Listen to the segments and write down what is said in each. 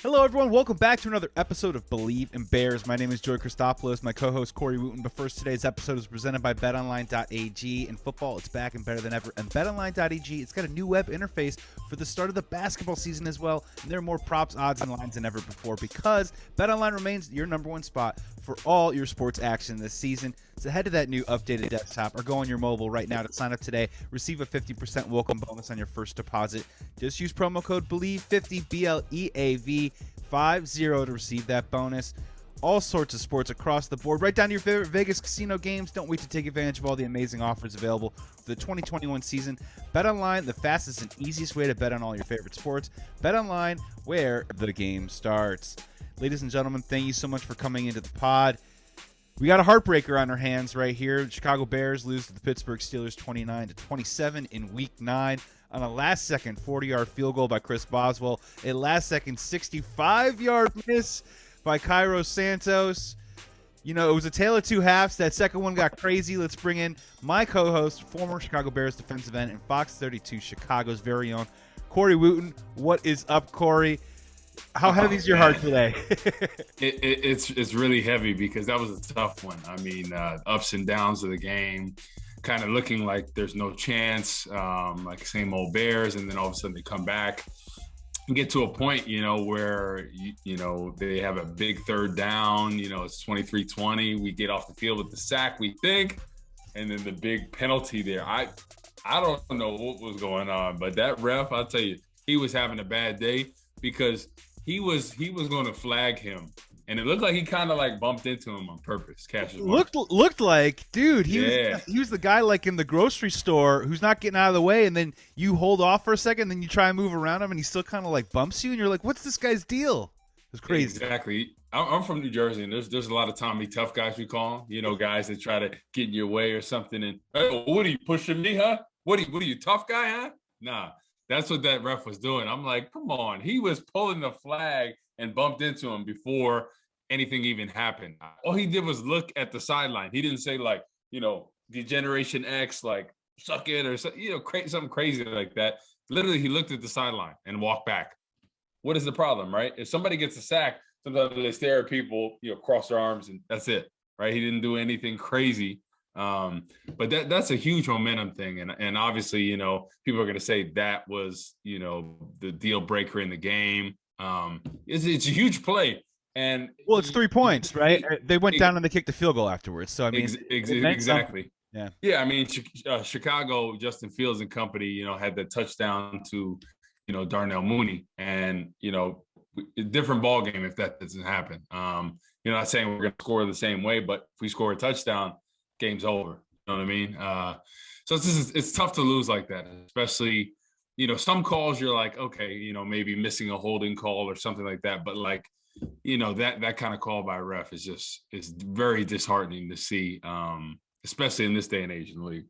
Hello, everyone. Welcome back to another episode of Believe in Bears. My name is Joey Christopoulos, my co-host Corey Wootton. But first, today's episode is presented by betonline.ag. In football, it's back and better than ever. And betonline.ag, it's got a new web interface for the start of the basketball season as well. And there are more props, odds, and lines than ever before because BetOnline remains your number one spot for all your sports action this season. So head to that new updated desktop or go on your mobile right now to sign up today. Receive a 50% welcome bonus on your first deposit. Just use promo code BLEAV50, BLEAV50 to receive that bonus. All sorts of sports across the board, right down to your favorite Vegas casino games. Don't wait to take advantage of all the amazing offers available for the 2021 season. BetOnline, the fastest and easiest way to bet on all your favorite sports. BetOnline, where the game starts. Ladies and gentlemen, thank you so much for coming into the pod. We got a heartbreaker on our hands right here. The Chicago Bears lose to the Pittsburgh Steelers 29-27 in Week 9 on a last-second 40-yard field goal by Chris Boswell, a last-second 65-yard miss by Cairo Santos. You know, it was a tale of two halves. That second one got crazy. Let's bring in my co-host, former Chicago Bears defensive end and Fox 32 Chicago's very own Corey Wootton. What is up, Corey? How heavy is your heart today? It's really heavy because that was a tough one. I mean, ups and downs of the game, kind of looking like there's no chance, like same old Bears, and then all of a sudden they come back and get to a point, you know, where, you know, they have a big third down, you know, it's 23-20. We get off the field with the sack, we think, and then the big penalty there. I don't know what was going on, but that ref, I'll tell you, he was having a bad day because he was going to flag him, and it looked like he kind of like bumped into him on purpose. Looked like, dude, he was the guy like in the grocery store who's not getting out of the way, and then you hold off for a second, then you try and move around him, and he still kind of like bumps you, and you're like, what's this guy's deal? It's crazy. Exactly. I'm from New Jersey, and there's a lot of Tommy tough guys, we call them, you know, guys that try to get in your way or something. And hey, what are you pushing me, huh? What are you tough guy, huh? Nah. That's what that ref was doing. I'm like, come on. He was pulling the flag and bumped into him before anything even happened. All he did was look at the sideline. He didn't say, like, you know, Degeneration X, like, suck it or, you know, something crazy like that. Literally, he looked at the sideline and walked back. What is the problem, right? If somebody gets a sack, sometimes they stare at people, you know, cross their arms, and that's it, right? He didn't do anything crazy. But that's a huge momentum thing. And obviously, you know, people are going to say that was, you know, the deal breaker in the game. It's a huge play. And well, it's 3 points, right? They went down and they kicked the field goal afterwards. So, I mean, exactly. Yeah. I mean, Chicago, Justin Fields and company, you know, had the touchdown to, you know, Darnell Mooney, and, you know, a different ball game if that doesn't happen. You're not saying we're going to score the same way, but if we score a touchdown, game's over. You know what I mean? So it's tough to lose like that, especially, you know, some calls you're like, okay, you know, maybe missing a holding call or something like that. But like, you know, that kind of call by a ref is very disheartening to see, especially in this day and age in the league.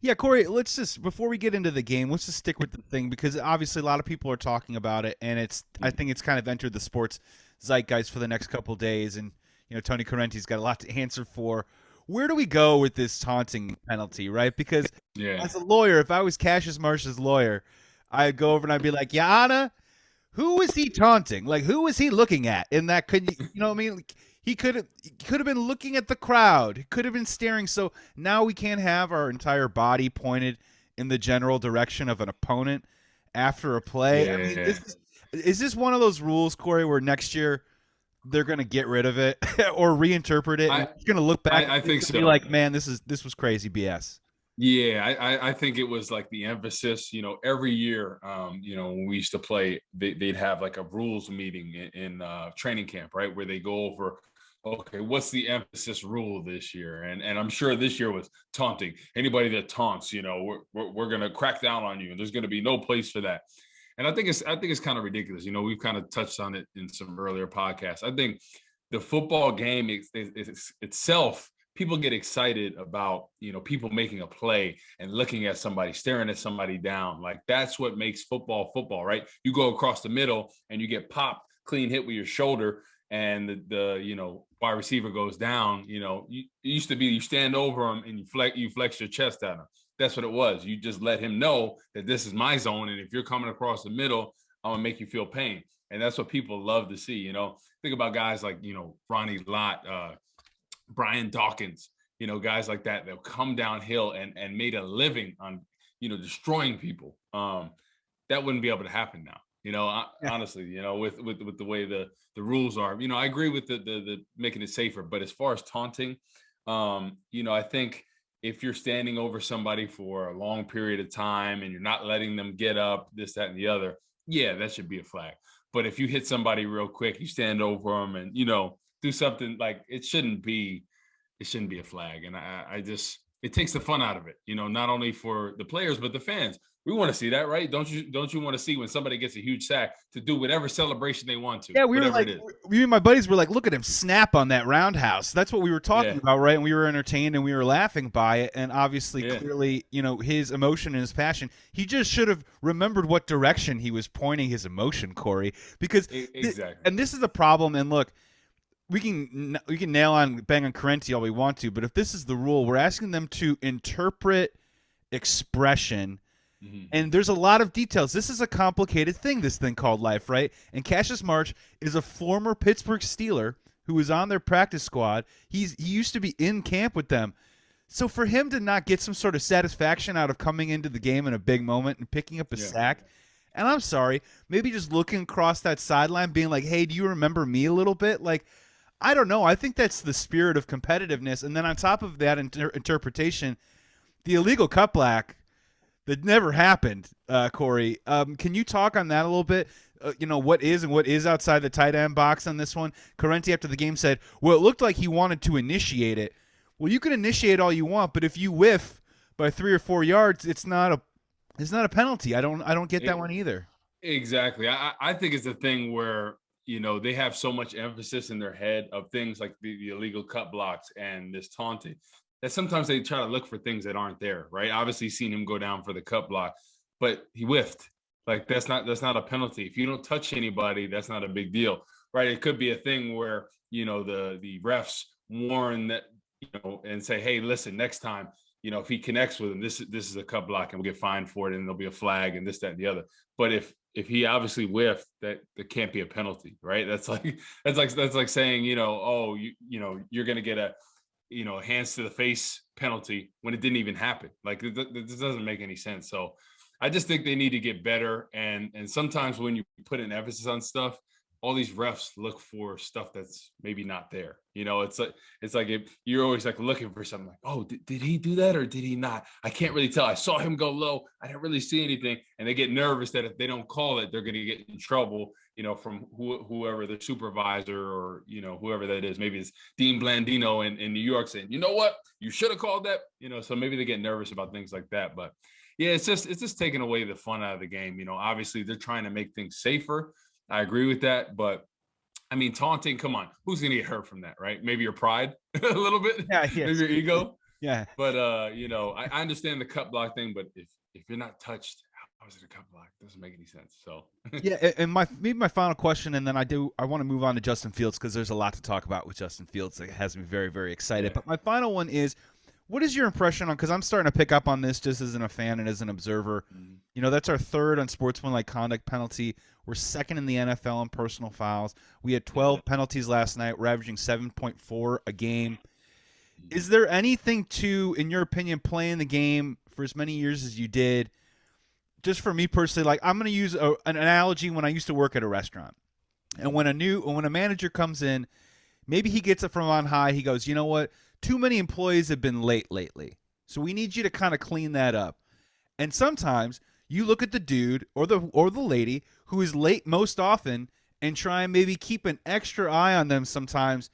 Yeah, Corey, let's just, before we get into the game, let's just stick with the thing, because obviously a lot of people are talking about it, and I think it's kind of entered the sports zeitgeist for the next couple of days. And, you know, Tony Correnti's got a lot to answer for. Where do we go with this taunting penalty, right? Because as a lawyer, if I was Cassius Marsh's lawyer, I'd go over and I'd be like, "Your Honor, who is he taunting? Like, who is he looking at in that? You know what I mean? Like, he could have been looking at the crowd. He could have been staring. So now we can't have our entire body pointed in the general direction of an opponent after a play. Yeah. I mean, is this one of those rules, Corey, where next year they're going to get rid of it or reinterpret it? And it's going to look back. I think so. Be like, man, this was crazy BS. Yeah, I think it was like the emphasis, you know, every year, you know, when we used to play, they'd have like a rules meeting in training camp, right? Where they go over, okay, what's the emphasis rule this year? And I'm sure this year was taunting. Anybody that taunts, you know, we're going to crack down on you, and there's going to be no place for that. And I think it's kind of ridiculous. You know, we've kind of touched on it in some earlier podcasts. I think the football game itself, people get excited about, you know, people making a play and looking at somebody, staring at somebody down. Like, that's what makes football, right? You go across the middle and you get popped, clean hit with your shoulder, and the you know, wide receiver goes down. You know, it used to be you stand over him and you flex your chest at him. That's what it was. You just let him know that this is my zone, and if you're coming across the middle, I'm gonna make you feel pain. And that's what people love to see. Think about guys like, Ronnie Lott, Brian Dawkins, guys like that come downhill and made a living on, destroying people. That wouldn't be able to happen now. Honestly, with the way the rules are, I agree with the making it safer. But as far as taunting, I think if you're standing over somebody for a long period of time and you're not letting them get up, this, that, and the other, yeah, that should be a flag. But if you hit somebody real quick, you stand over them and, do something like it shouldn't be a flag. And I just, it takes the fun out of it, not only for the players, but the fans. We want to see that, right? Don't you want to see when somebody gets a huge sack to do whatever celebration they want to? Yeah, we were like, me and my buddies were like, look at him snap on that roundhouse. That's what we were talking about, right? And we were entertained and we were laughing by it. And obviously, clearly, his emotion and his passion, he just should have remembered what direction he was pointing his emotion, Corey. Because, exactly. And this is the problem. And look, we can bang on Correnti all we want to, but if this is the rule, we're asking them to interpret expression. Mm-hmm. And there's a lot of details. This is a complicated thing, this thing called life, right? And Cassius Marsh is a former Pittsburgh Steeler who was on their practice squad. He used to be in camp with them. So for him to not get some sort of satisfaction out of coming into the game in a big moment and picking up a sack, and I'm sorry, maybe just looking across that sideline being like, hey, do you remember me a little bit? Like, I don't know. I think that's the spirit of competitiveness. And then on top of that interpretation, the illegal cutback that never happened, Corey. Can you talk on that a little bit? What is and what is outside the tight end box on this one? Correnti after the game said, well, it looked like he wanted to initiate it. Well, you can initiate all you want, but if you whiff by 3 or 4 yards, it's not a penalty. I don't get that one either. Exactly. I think it's a thing where, they have so much emphasis in their head of things like the illegal cut blocks and this taunting that sometimes they try to look for things that aren't there, right? Obviously, seen him go down for the cut block, but he whiffed. Like that's not a penalty. If you don't touch anybody, that's not a big deal, right? It could be a thing where the refs warn that and say, hey, listen, next time, if he connects with him, this is a cut block and we'll get fined for it, and there'll be a flag and this, that, and the other. But if he obviously whiffed, that can't be a penalty, right? That's like saying, you're gonna get a hands to the face penalty when it didn't even happen. Like this doesn't make any sense. So I just think they need to get better. And sometimes when you put an emphasis on stuff, all these refs look for stuff that's maybe not there. It's like if you're always like looking for something like, oh, did he do that or did he not? I can't really tell. I saw him go low. I didn't really see anything. And they get nervous that if they don't call it, they're going to get in trouble, from whoever the supervisor or, whoever that is. Maybe it's Dean Blandino in New York saying, you know what, you should have called that, so maybe they get nervous about things like that. But yeah, it's just taking away the fun out of the game. Obviously they're trying to make things safer. I agree with that, but I mean, taunting, come on, who's going to get hurt from that, right? Maybe your pride a little bit, maybe your ego. Yeah. But, I understand the cut block thing, but if you're not touched, how is it a cut block? It doesn't make any sense. So, yeah. And maybe my final question, and then I want to move on to Justin Fields because there's a lot to talk about with Justin Fields. It has me very, very excited. Yeah. But my final one is, what is your impression on, because I'm starting to pick up on this just as a fan and as an observer. Mm-hmm. That's our third unsportsmanlike conduct penalty. We're second in the NFL in personal fouls. We had 12 penalties last night. We're averaging 7.4 a game. Is there anything to, in your opinion, playing the game for as many years as you did? Just for me personally, like I'm going to use an analogy when I used to work at a restaurant. And when a manager comes in, maybe he gets it from on high. He goes, you know what? Too many employees have been late lately. So we need you to kind of clean that up. And sometimes you look at the dude or the lady who is late most often and try and maybe keep an extra eye on them sometimes.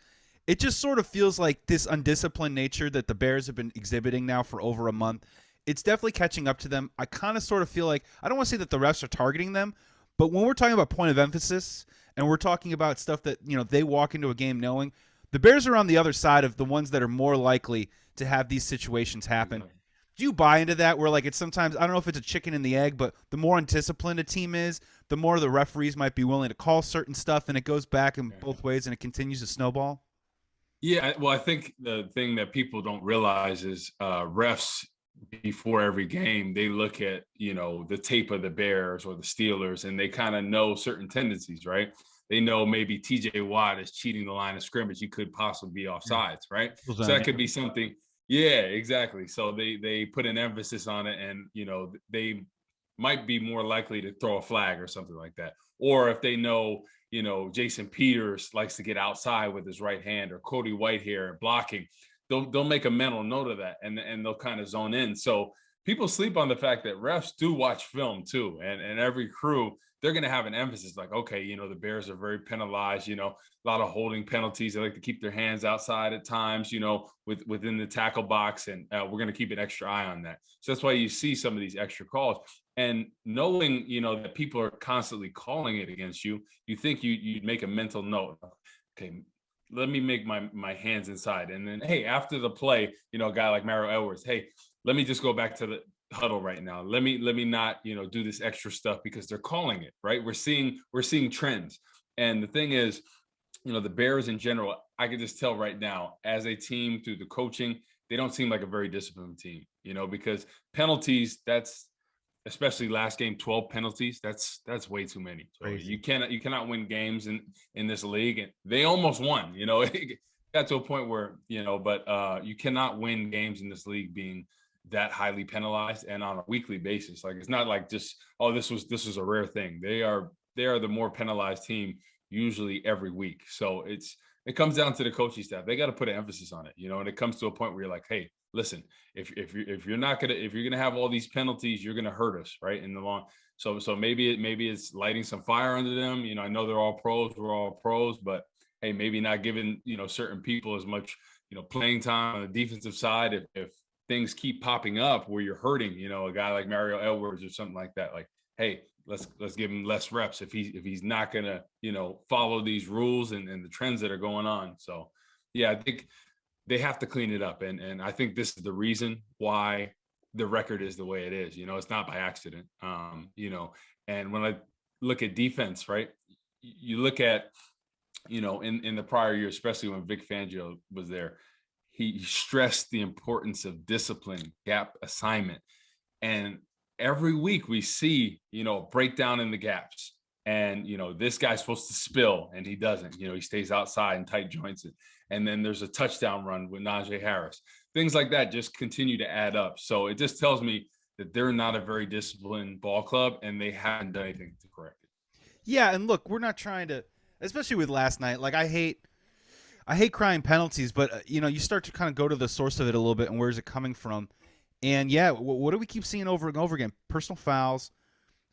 It just sort of feels like this undisciplined nature that the Bears have been exhibiting now for over a month. It's definitely catching up to them. I kind of sort of feel like, I don't want to say that the refs are targeting them, but when we're talking about point of emphasis and we're talking about stuff that, they walk into a game knowing, the Bears are on the other side of the ones that are more likely to have these situations happen. Mm-hmm. Do you buy into that where, like, it's sometimes, I don't know if it's a chicken and the egg, but the more undisciplined a team is, the more the referees might be willing to call certain stuff, and it goes back in both ways, and it continues to snowball? Yeah, well, I think the thing that people don't realize is refs before every game, they look at, the tape of the Bears or the Steelers, and they kind of know certain tendencies, right? They know maybe TJ Watt is cheating the line of scrimmage. He could possibly be offsides, right? So that could be something. Yeah, exactly. So they put an emphasis on it, and they might be more likely to throw a flag or something like that. Or if they know, Jason Peters likes to get outside with his right hand, or Cody Whitehair blocking, they'll make a mental note of that, and they'll kind of zone in. So people sleep on the fact that refs do watch film too, and every crew, they're going to have an emphasis like, okay, the Bears are very penalized, a lot of holding penalties. They like to keep their hands outside at times, within the tackle box, and we're going to keep an extra eye on that. So that's why you see some of these extra calls. And knowing, that people are constantly calling it against you, you think you'd make a mental note. Okay, let me make my hands inside. And then, hey, after the play, a guy like Mario Edwards, hey, let me just go back to the huddle right now. Let me not, do this extra stuff because they're calling it, right? We're seeing trends. And the thing is, the Bears in general, I can just tell right now, as a team through the coaching, they don't seem like a very disciplined team, because penalties, that's, especially last game, 12 penalties. That's way too many. So you cannot win games in this league. And they almost won, it got to a point where, but you cannot win games in this league being that highly penalized and on a weekly basis. Like, it's not like just, oh, this was a rare thing. They are the more penalized team usually every week. So it comes down to the coaching staff. They got to put an emphasis on it, and it comes to a point where you're like, hey, listen, if you're gonna have all these penalties, you're gonna hurt us, right, in the long. So maybe it's lighting some fire under them. I know they're all pros, we're all pros, but hey, maybe not giving certain people as much playing time on the defensive side. If things keep popping up where you're hurting, a guy like Mario Edwards or something like that, like, hey, let's give him less reps if he's not gonna follow these rules and the trends that are going on. So yeah, I think they have to clean it up, and I think this is the reason why the record is the way it is. It's not by accident. And when I look at defense, right, you look at in the prior year, especially when Vic Fangio was there, he stressed the importance of discipline, gap assignment, and every week we see breakdown in the gaps. And this guy's supposed to spill and he doesn't. He stays outside and tight joints it. And then there's a touchdown run with Najee Harris. Things like that just continue to add up. So it just tells me that they're not a very disciplined ball club, and they haven't done anything to correct it. Yeah, and look, we're not trying to, especially with last night. Like, I hate crying penalties, but you start to kind of go to the source of it a little bit and where's it coming from. And yeah, what do we keep seeing over and over again? Personal fouls,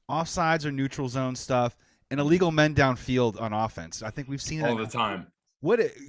offsides or neutral zone stuff, and illegal men downfield on offense. I think we've seen that all the time.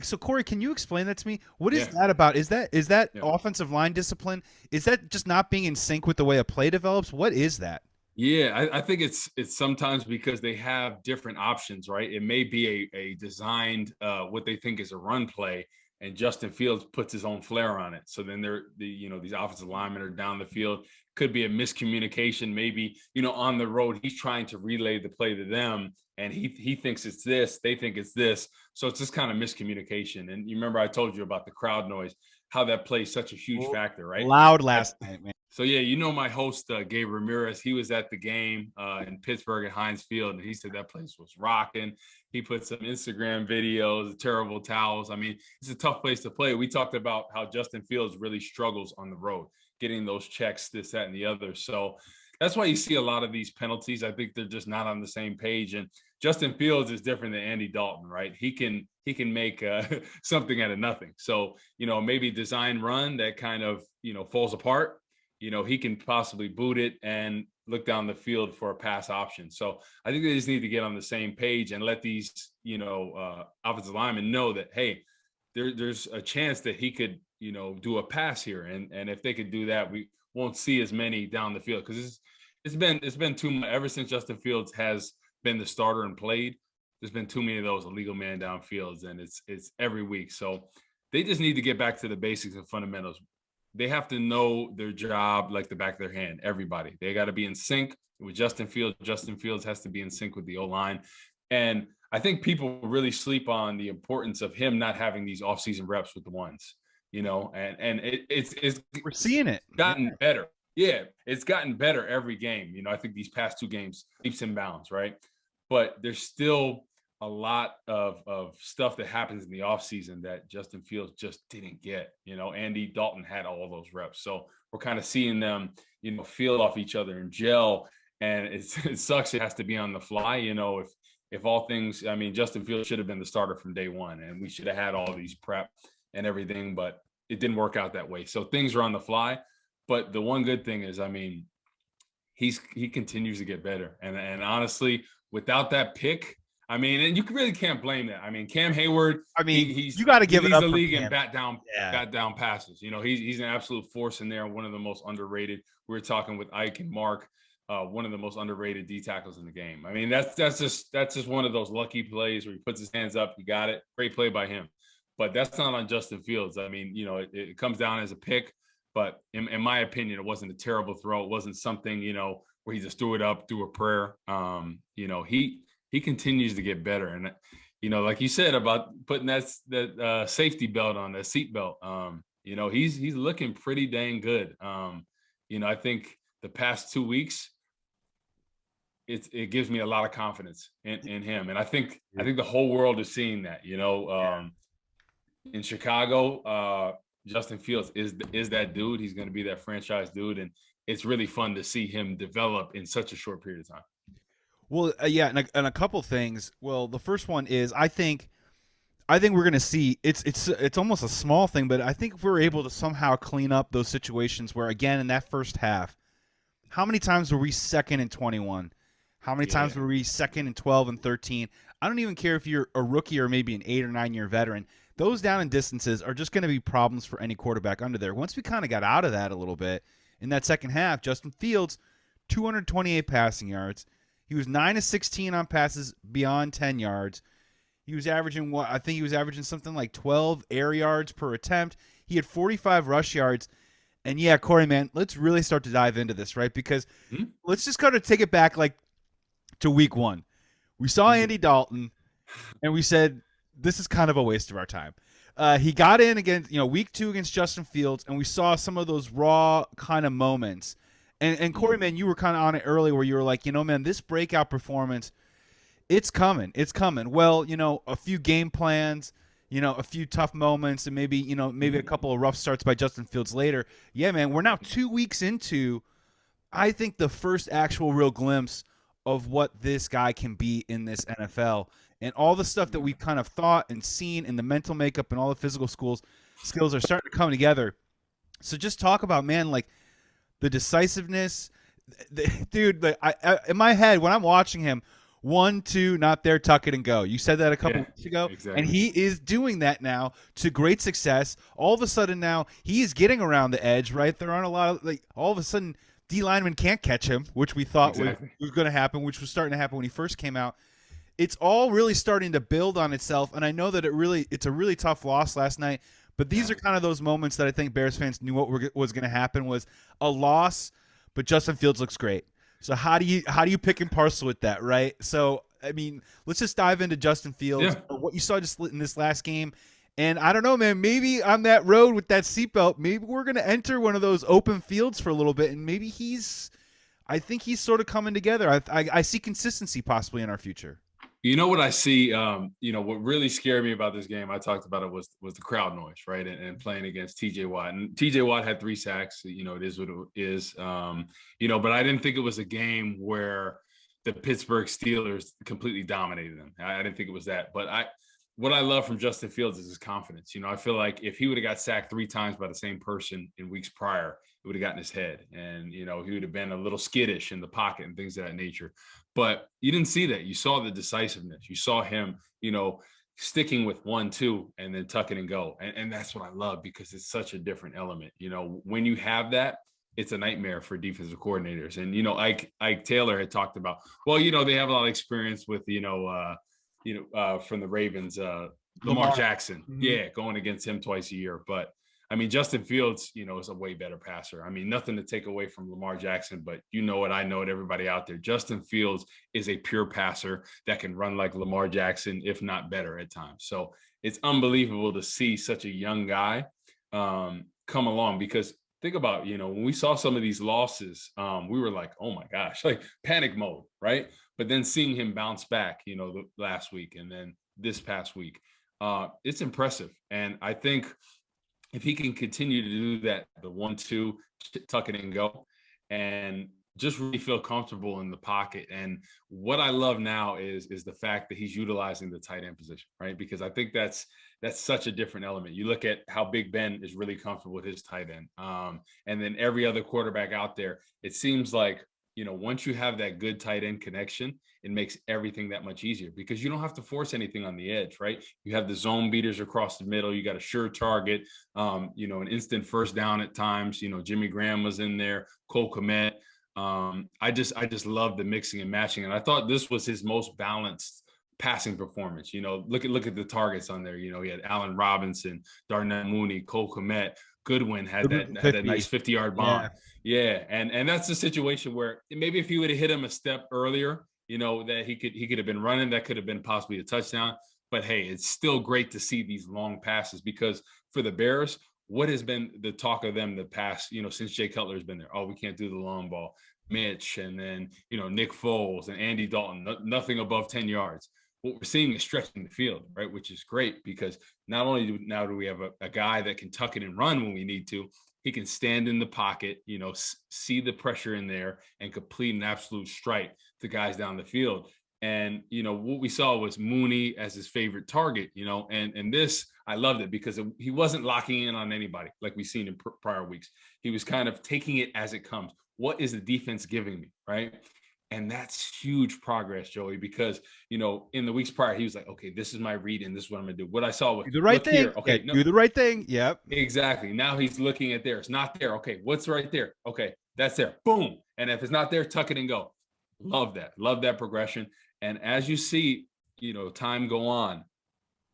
So Corey, can you explain that to me? What is that about? Is that offensive line discipline? Is that just not being in sync with the way a play develops? What is that? Yeah, I think it's sometimes because they have different options, right? It may be a designed what they think is a run play, and Justin Fields puts his own flair on it. So then these offensive linemen are down the field. Could be a miscommunication. Maybe on the road he's trying to relay the play to them, and he thinks it's this, they think it's this. So it's just kind of miscommunication. And you remember I told you about the crowd noise, how that plays such a huge factor, right? Loud last night, man. So yeah, my host Gabe Ramirez, he was at the game in Pittsburgh at Heinz Field, and he said that place was rocking. He put some Instagram videos, terrible towels. I mean, it's a tough place to play. We talked about how Justin Fields really struggles on the road, getting those checks, this, that, and the other. So that's why you see a lot of these penalties. I think they're just not on the same page. And Justin Fields is different than Andy Dalton, right? He can make something out of nothing. So maybe design run that kind of falls apart. He can possibly boot it and look down the field for a pass option. So I think they just need to get on the same page and let these, offensive linemen know that, hey, there's a chance that he could, do a pass here. And if they could do that, we won't see as many down the field, because it's been too much ever since Justin Fields has been the starter and played. There's been too many of those illegal man downfields, and it's every week. So they just need to get back to the basics and fundamentals. They have to know their job like the back of their hand. Everybody, they got to be in sync with Justin Fields. Justin Fields has to be in sync with the O-line. And I think people really sleep on the importance of him not having these offseason reps with the ones. and it's We're seeing it. gotten better. Yeah, it's gotten better every game. I think these past two games, leaps and bounds, right? But there's still a lot of stuff that happens in the offseason that Justin Fields just didn't get. Andy Dalton had all those reps. So we're kind of seeing them, feel off each other and gel. And it sucks. It has to be on the fly. If all things, I mean, Justin Fields should have been the starter from day one, and we should have had all these prep and everything, but it didn't work out that way. So things are on the fly. But the one good thing is, I mean, he continues to get better. And honestly, without that pick, I mean, and you really can't blame that. I mean, Cam Hayward, I mean, he's you got to give it leads up the for league Cam. in bat down passes. He's an absolute force in there. One of the most underrated. We were talking with Ike and Mark, one of the most underrated D tackles in the game. I mean, that's just one of those lucky plays where he puts his hands up, he got it. Great play by him. But that's not on Justin Fields. I mean, it comes down as a pick. But in my opinion, it wasn't a terrible throw. It wasn't something, where he just threw it up through a prayer. He continues to get better. And, like you said about putting that safety belt on, that seat belt, he's looking pretty dang good. I think the past 2 weeks, it gives me a lot of confidence in him. And I think the whole world is seeing that, in Chicago, Justin Fields is that dude. He's going to be that franchise dude. And it's really fun to see him develop in such a short period of time. Well, yeah, and a couple things. Well, the first one is I think we're going to see it's almost a small thing, but I think if we're able to somehow clean up those situations where, again, in that first half, how many times were we 2nd and 21? How many times were we 2nd and 12 and 13? I don't even care if you're a rookie or maybe an 8 or 9 year veteran. Those down and distances are just going to be problems for any quarterback under there. Once we kind of got out of that a little bit in that second half, Justin Fields, 228 passing yards. He was 9 of 16 on passes beyond 10 yards. He was averaging I think he was averaging something like 12 air yards per attempt. He had 45 rush yards. And yeah, Corey, man, let's really start to dive into this, right? Because let's just kind of take it back like to week 1. We saw Andy Dalton, and we said, this is kind of a waste of our time. He got in against, week 2 against Justin Fields, and we saw some of those raw kind of moments. And Corey, man, you were kind of on it early where you were like, man, this breakout performance, it's coming. It's coming. Well, a few game plans, a few tough moments, and maybe a couple of rough starts by Justin Fields later. Yeah, man, we're now 2 weeks into, I think, the first actual real glimpse of what this guy can be in this NFL. And all the stuff that we've kind of thought and seen in the mental makeup and all the physical skills are starting to come together. So just talk about, man, like the decisiveness. Dude, in my head, when I'm watching him, 1, 2, not there, tuck it and go. You said that a couple weeks ago. Exactly. And he is doing that now to great success. All of a sudden now he is getting around the edge, right? There aren't a lot of, all of a sudden D lineman can't catch him, which we thought was going to happen, which was starting to happen when he first came out. It's all really starting to build on itself, and I know that it's a really tough loss last night, but these are kind of those moments that I think Bears fans knew what was going to happen was a loss, but Justin Fields looks great. So how do you pick and parcel with that, right? So, I mean, let's just dive into Justin Fields, or what you saw just in this last game. And I don't know, man, maybe on that road with that seatbelt, maybe we're going to enter one of those open fields for a little bit, and maybe I think he's sort of coming together. I see consistency possibly in our future. You know what I see? What really scared me about this game, I talked about it, was the crowd noise, right? And playing against TJ Watt. And TJ Watt had 3 sacks. It is what it is. But I didn't think it was a game where the Pittsburgh Steelers completely dominated them. I didn't think it was that. But what I love from Justin Fields is his confidence. I feel like if he would have got sacked 3 times by the same person in weeks prior, it would have gotten his head. And, he would have been a little skittish in the pocket and things of that nature. But you didn't see that. You saw the decisiveness. You saw him, sticking with 1, 2, and then tuck it and go. And that's what I love, because it's such a different element. When you have that, it's a nightmare for defensive coordinators. And, Ike Taylor had talked about, well, they have a lot of experience with, from the Ravens, Lamar Jackson. Mm-hmm. Yeah, going against him twice a year. But I mean, Justin Fields, is a way better passer. I mean, nothing to take away from Lamar Jackson, but I know it, everybody out there. Justin Fields is a pure passer that can run like Lamar Jackson, if not better at times. So it's unbelievable to see such a young guy come along, because think about, when we saw some of these losses, we were like, oh my gosh, like panic mode, right? But then seeing him bounce back, the last week and then this past week, it's impressive. And I think if he can continue to do that, the 1-2, tuck it and go, and just really feel comfortable in the pocket. And what I love now is the fact that he's utilizing the tight end position, right? Because I think that's such a different element. You look at how Big Ben is really comfortable with his tight end, and then every other quarterback out there. It seems like, once you have that good tight end connection, it makes everything that much easier, because you don't have to force anything on the edge, right? You have the zone beaters across the middle. You got a sure target, an instant first down at times. Jimmy Graham was in there, Cole Kmet. I just love the mixing and matching, and I thought this was his most balanced passing performance. Look at the targets on there. He had Allen Robinson, Darnell Mooney, Cole Kmet. Goodwin had that nice 50-yard bomb. Yeah. And that's a situation where maybe if he would have hit him a step earlier, that he could have been running, that could have been possibly a touchdown. But hey, it's still great to see these long passes, because for the Bears, what has been the talk of them the past, since Jay Cutler has been there? Oh, we can't do the long ball. Mitch, and then, Nick Foles and Andy Dalton, nothing above 10 yards. What we're seeing is stretching the field, right? Which is great, because not only do we have a guy that can tuck it and run when we need to, he can stand in the pocket, see the pressure in there and complete an absolute strike to guys down the field. And, what we saw was Mooney as his favorite target, and this, I loved it, because he wasn't locking in on anybody like we've seen in prior weeks. He was kind of taking it as it comes. What is the defense giving me, right? And that's huge progress, Joey, because, in the weeks prior, he was like, okay, this is my read and this is what I'm going to do. What I saw was, do the right thing. Here. Okay, yeah, do the right thing. Yep. Exactly. Now he's looking at there. It's not there. Okay, what's right there? Okay, that's there. Boom. And if it's not there, tuck it and go. Love that. Love that progression. And as you see, time go on,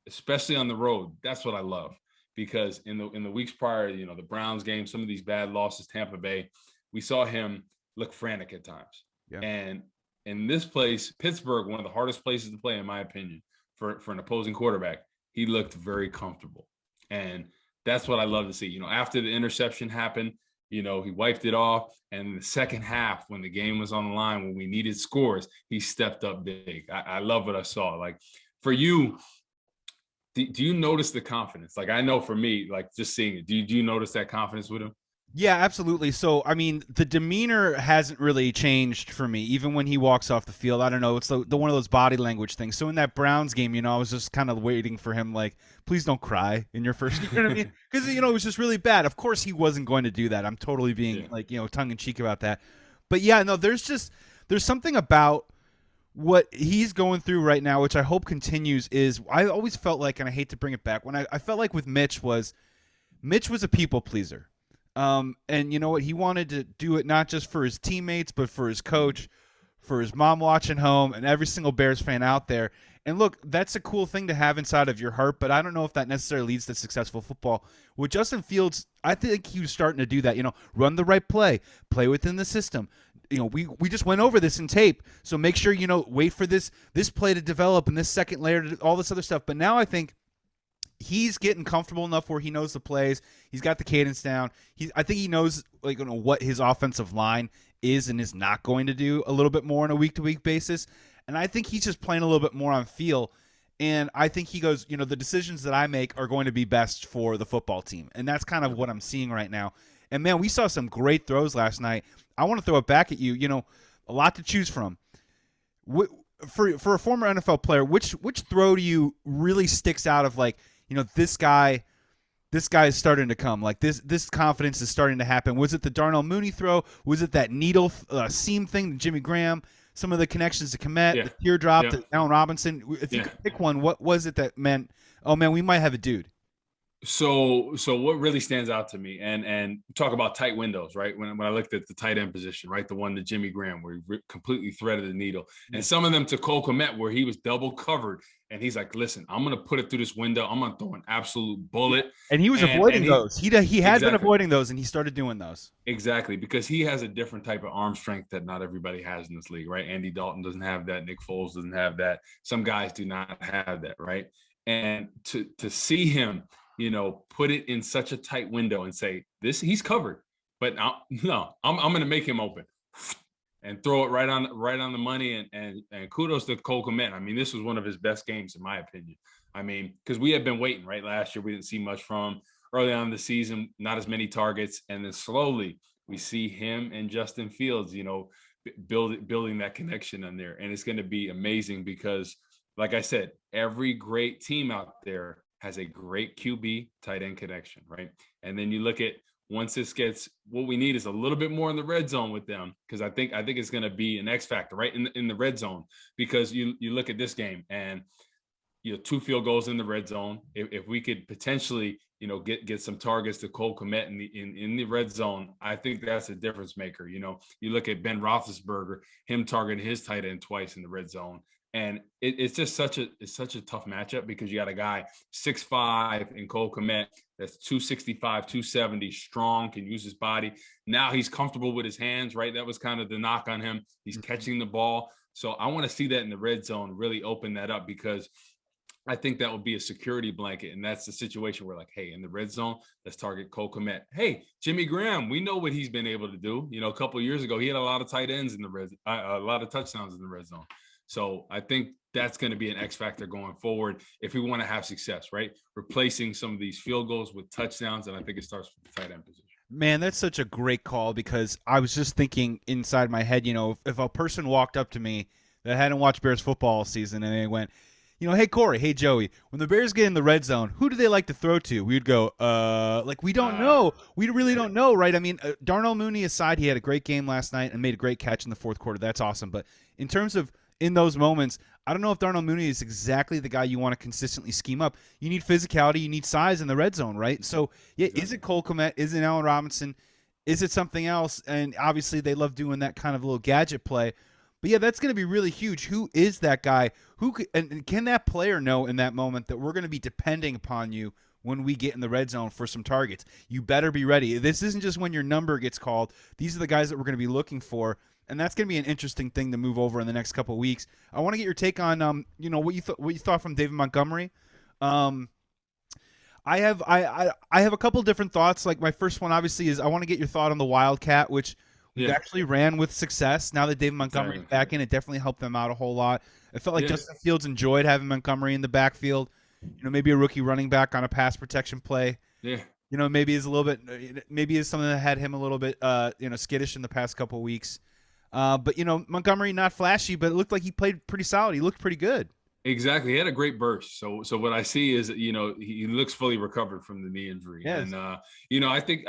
especially on the road, that's what I love. Because in the weeks prior, the Browns game, some of these bad losses, Tampa Bay, we saw him look frantic at times. Yeah. And in this place, Pittsburgh, one of the hardest places to play, in my opinion, for an opposing quarterback, he looked very comfortable. And that's what I love to see. After the interception happened, he wiped it off. And in the second half, when the game was on the line, when we needed scores, he stepped up big. I love what I saw. Like, for you, do you notice the confidence? Like, I know for me, like, just seeing it, do you notice that confidence with him? Yeah, absolutely. So, I mean, the demeanor hasn't really changed for me, even when he walks off the field. I don't know. It's the one of those body language things. So in that Browns game, I was just kind of waiting for him, like, please don't cry in your first game. You know what I mean? Because, it was just really bad. Of course he wasn't going to do that. I'm totally being, tongue-in-cheek about that. But, yeah, no, there's something about what he's going through right now, which I hope continues, is I always felt like, and I hate to bring it back, when I felt like with Mitch was a people pleaser. And you know what? He wanted to do it not just for his teammates, but for his coach, for his mom watching home, and every single Bears fan out there. And look, that's a cool thing to have inside of your heart, but I don't know if that necessarily leads to successful football. With Justin Fields, I think he was starting to do that. Run the right play within the system. We just went over this in tape, so make sure wait for this play to develop and this second layer, all this other stuff. But now I think he's getting comfortable enough where he knows the plays. He's got the cadence down. I think he knows what his offensive line is and is not going to do a little bit more on a week-to-week basis. And I think he's just playing a little bit more on feel. And I think he goes, the decisions that I make are going to be best for the football team. And that's kind of what I'm seeing right now. And, man, we saw some great throws last night. I want to throw it back at you. A lot to choose from. For a former NFL player, which throw to you really sticks out of, like, this guy is starting to come. Like, this confidence is starting to happen? Was it the Darnell Mooney throw? Was it that needle seam thing to Jimmy Graham? Some of the connections to Kmet, the teardrop to Allen Robinson. If you could pick one, what was it that meant, oh, man, we might have a dude? So what really stands out to me, and talk about tight windows, right? When I looked at the tight end position, right, the one to Jimmy Graham where he completely threaded the needle, and some of them to Cole Kmet where he was double covered, and he's like, "Listen, I'm gonna put it through this window. I'm gonna throw an absolute bullet." And he was avoiding those. He had been avoiding those, and he started doing those. Exactly, because he has a different type of arm strength that not everybody has in this league, right? Andy Dalton doesn't have that. Nick Foles doesn't have that. Some guys do not have that, right? And to see him put it in such a tight window and say, he's covered. But no, I'm going to make him open and throw it right on the money. And kudos to Cole Kmet. I mean, this was one of his best games, in my opinion. I mean, because we had been waiting, right? Last year, we didn't see much from him. Early on in the season, not as many targets. And then slowly we see him and Justin Fields, building that connection on there. And it's going to be amazing because, like I said, every great team out there has a great QB tight end connection, right? And then you look at, once this gets, what we need is a little bit more in the red zone with them, because I think it's going to be an X factor, right, in the red zone, because you look at this game and 2 field goals in the red zone. If we could potentially get some targets to Cole Kmet in the red zone, I think that's a difference maker. You look at Ben Roethlisberger, him targeting his tight end twice in the red zone. And it's just such a tough matchup, because you got a guy 6'5" in Cole Kmet that's 265, 270, strong, can use his body. Now he's comfortable with his hands, right? That was kind of the knock on him. He's catching the ball. So I want to see that in the red zone, really open that up, because I think that would be a security blanket. And that's the situation where, like, hey, in the red zone, let's target Cole Kmet. Hey, Jimmy Graham, we know what he's been able to do. A couple of years ago, he had a lot of tight ends in the red, a lot of touchdowns in the red zone. So I think that's going to be an X factor going forward if we want to have success, right? Replacing some of these field goals with touchdowns. And I think it starts with the tight end position. Man, that's such a great call, because I was just thinking inside my head, if a person walked up to me that hadn't watched Bears football all season and they went, hey, Corey, hey, Joey, when the Bears get in the red zone, who do they like to throw to? We'd go, we don't know. We really don't know, right? I mean, Darnell Mooney aside, he had a great game last night and made a great catch in the fourth quarter. That's awesome. But in terms of in those moments, I don't know if Darnell Mooney is exactly the guy you want to consistently scheme up. You need physicality, you need size in the red zone, right? So, yeah, is it Cole Kmet? Is it Allen Robinson? Is it something else? And obviously they love doing that kind of little gadget play. But, yeah, that's going to be really huge. Who is that guy? And can that player know in that moment that we're going to be depending upon you when we get in the red zone for some targets? You better be ready. This isn't just when your number gets called. These are the guys that we're going to be looking for. And that's going to be an interesting thing to move over in the next couple of weeks. I want to get your take on, what you thought from David Montgomery. I have a couple different thoughts. Like, my first one obviously is I want to get your thought on the Wildcat, which we've actually ran with success. Now that David Montgomery's back in, it definitely helped them out a whole lot. It felt like Justin Fields enjoyed having Montgomery in the backfield. Maybe a rookie running back on a pass protection play. Yeah. Maybe is a little bit. Maybe is something that had him a little bit, skittish in the past couple of weeks. But Montgomery, not flashy, but it looked like he played pretty solid. He looked pretty good. Exactly. He had a great burst. So what I see is, he looks fully recovered from the knee injury. Yes. And, I think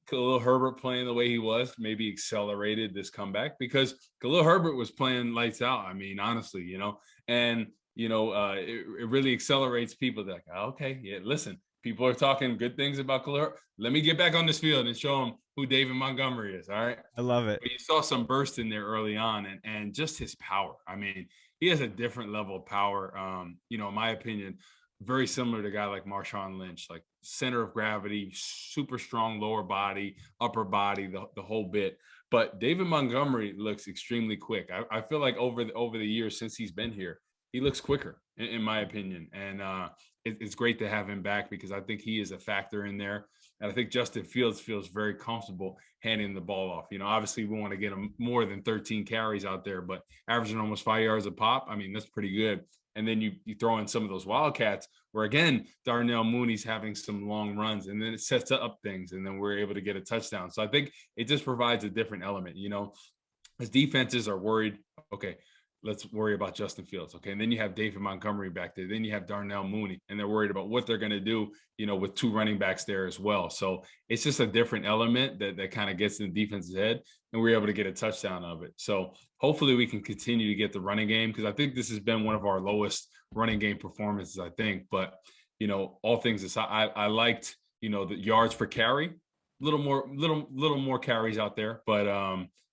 Khalil Herbert playing the way he was maybe accelerated this comeback, because Khalil Herbert was playing lights out. I mean, honestly, and, it really accelerates people. They're like, oh, okay, yeah, listen, people are talking good things about Khalil. Let me get back on this field and show them who David Montgomery is. All right. I love it. But you saw some burst in there early on, and just his power. I mean, he has a different level of power. In my opinion, very similar to a guy like Marshawn Lynch, like center of gravity, super strong lower body, upper body, the whole bit. But David Montgomery looks extremely quick. I feel like over the years since he's been here, he looks quicker, in my opinion. And it's great to have him back, because I think he is a factor in there. And I think Justin Fields feels very comfortable handing the ball off. Obviously we want to get him more than 13 carries out there, but averaging almost 5 yards a pop, I mean, that's pretty good. And then you throw in some of those Wildcats where, again, Darnell Mooney's having some long runs, and then it sets up things, and then we're able to get a touchdown. So I think it just provides a different element. As defenses are worried, okay, let's worry about Justin Fields. Okay. And then you have David Montgomery back there. Then you have Darnell Mooney, and they're worried about what they're going to do, with 2 running backs there as well. So it's just a different element that kind of gets in the defense's head, and we're able to get a touchdown of it. So hopefully we can continue to get the running game, because I think this has been one of our lowest running game performances, I think. But, all things aside, I liked, the yards per carry, little more carries out there. But,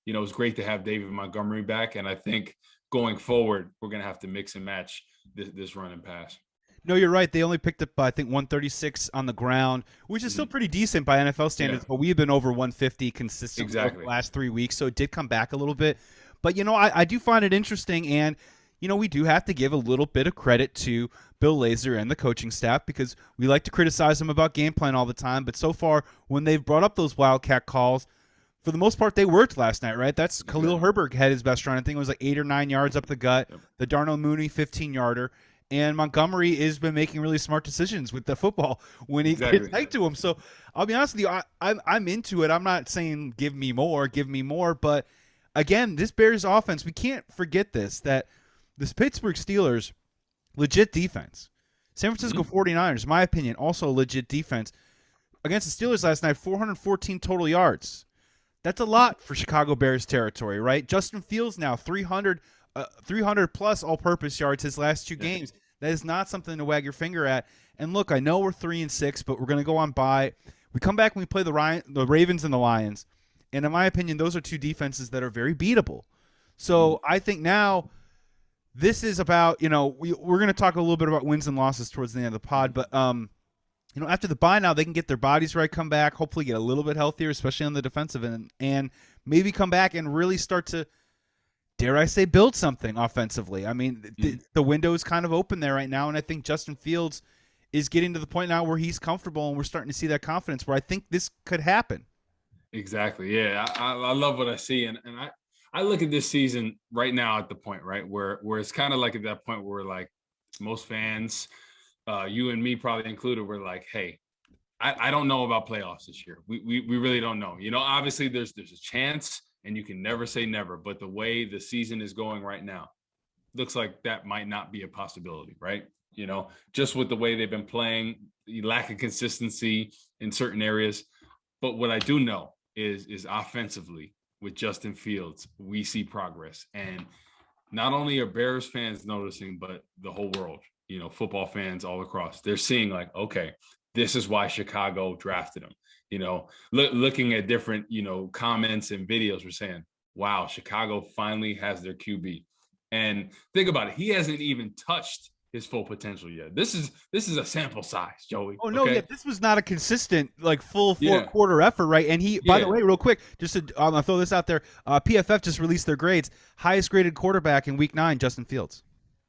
it was great to have David Montgomery back. And I think going forward, we're going to have to mix and match this run and pass. No, you're right. They only picked up, I think, 136 on the ground, which is still pretty decent by NFL standards. Yeah. But we've been over 150 consistently the last 3 weeks, so it did come back a little bit. But, I do find it interesting. And, we do have to give a little bit of credit to Bill Lazor and the coaching staff because we like to criticize them about game plan all the time. But so far, when they've brought up those Wildcat calls, for the most part, they worked last night, right? That's Khalil Herbert had his best run. I think it was like 8 or 9 yards up the gut. Yep. The Darnell Mooney 15-yarder. And Montgomery has been making really smart decisions with the football when he gets tight to him. So I'll be honest with you, I'm into it. I'm not saying give me more. But again, this Bears offense, we can't forget that this Pittsburgh Steelers, legit defense. San Francisco 49ers, my opinion, also legit defense. Against the Steelers last night, 414 total yards. That's a lot for Chicago Bears territory, right? Justin Fields now 300 plus all-purpose yards his last 2 games. That is not something to wag your finger at. And look, I know we're 3-6, but we're going to go on bye. We come back and we play the Ravens and the Lions. And in my opinion, those are 2 defenses that are very beatable. So I think now this is about, we're going to talk a little bit about wins and losses towards the end of the pod, but after the bye now, they can get their bodies right, come back, hopefully get a little bit healthier, especially on the defensive end, and maybe come back and really start to, dare I say, build something offensively. I mean, the window is kind of open there right now, and I think Justin Fields is getting to the point now where he's comfortable, and we're starting to see that confidence where I think this could happen. Exactly. Yeah, I love what I see, and I look at this season right now at the point, right, where it's kind of like at that point where like most fans – you and me probably included, we're like, hey, I don't know about playoffs this year. We really don't know. Obviously there's a chance and you can never say never, but the way the season is going right now, looks like that might not be a possibility, right? Just with the way they've been playing, the lack of consistency in certain areas. But what I do know is offensively with Justin Fields, we see progress. And not only are Bears fans noticing, but the whole world. Football fans all across, they're seeing like, okay, this is why Chicago drafted him. Looking at different, comments and videos, we're saying, wow, Chicago finally has their QB. And think about it. He hasn't even touched his full potential yet. This is a sample size, Joey. Oh no, okay? yeah, this was not a consistent full 4-quarter effort, right? And he, by the way, real quick, just to I'm gonna throw this out there, PFF just released their grades. Highest graded quarterback in Week 9, Justin Fields.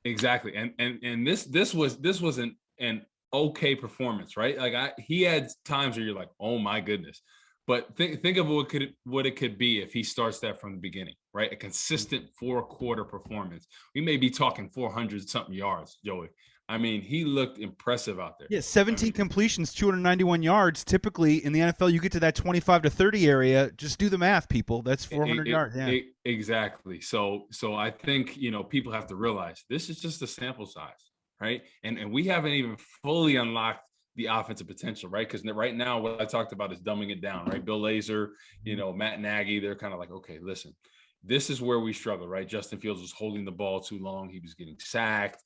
Exactly. And this was an okay performance, right? Like he had times where you're like, oh my goodness. But think of what it could be if he starts that from the beginning, right? A consistent 4-quarter performance. We may be talking 400 something yards, Joey. I mean, he looked impressive out there. Yeah, 17 completions, 291 yards. Typically in the NFL, you get to that 25 to 30 area. Just do the math, people. That's 400 yards. Yeah, exactly. So I think people have to realize this is just a sample size, right? And we haven't even fully unlocked the offensive potential, right? Because right now, what I talked about is dumbing it down, right? Bill Lazor, Matt Nagy, they're kind of like, okay, listen, this is where we struggle, right? Justin Fields was holding the ball too long. He was getting sacked.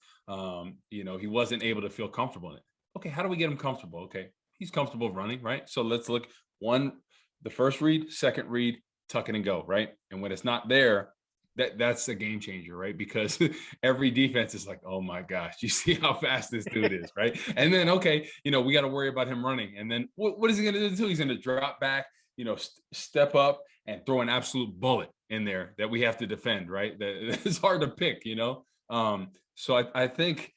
He wasn't able to feel comfortable in it. Okay, how do we get him comfortable? Okay, he's comfortable running, right? So let's look the first read, second read, tuck it and go, right? And when it's not there, that's a game changer, right? Because every defense is like, oh my gosh, you see how fast this dude is, right? And then, okay, we got to worry about him running. And then what is he going to do? He's going to drop back, step up and throw an absolute bullet in there that we have to defend, right? That it's hard to pick, So I think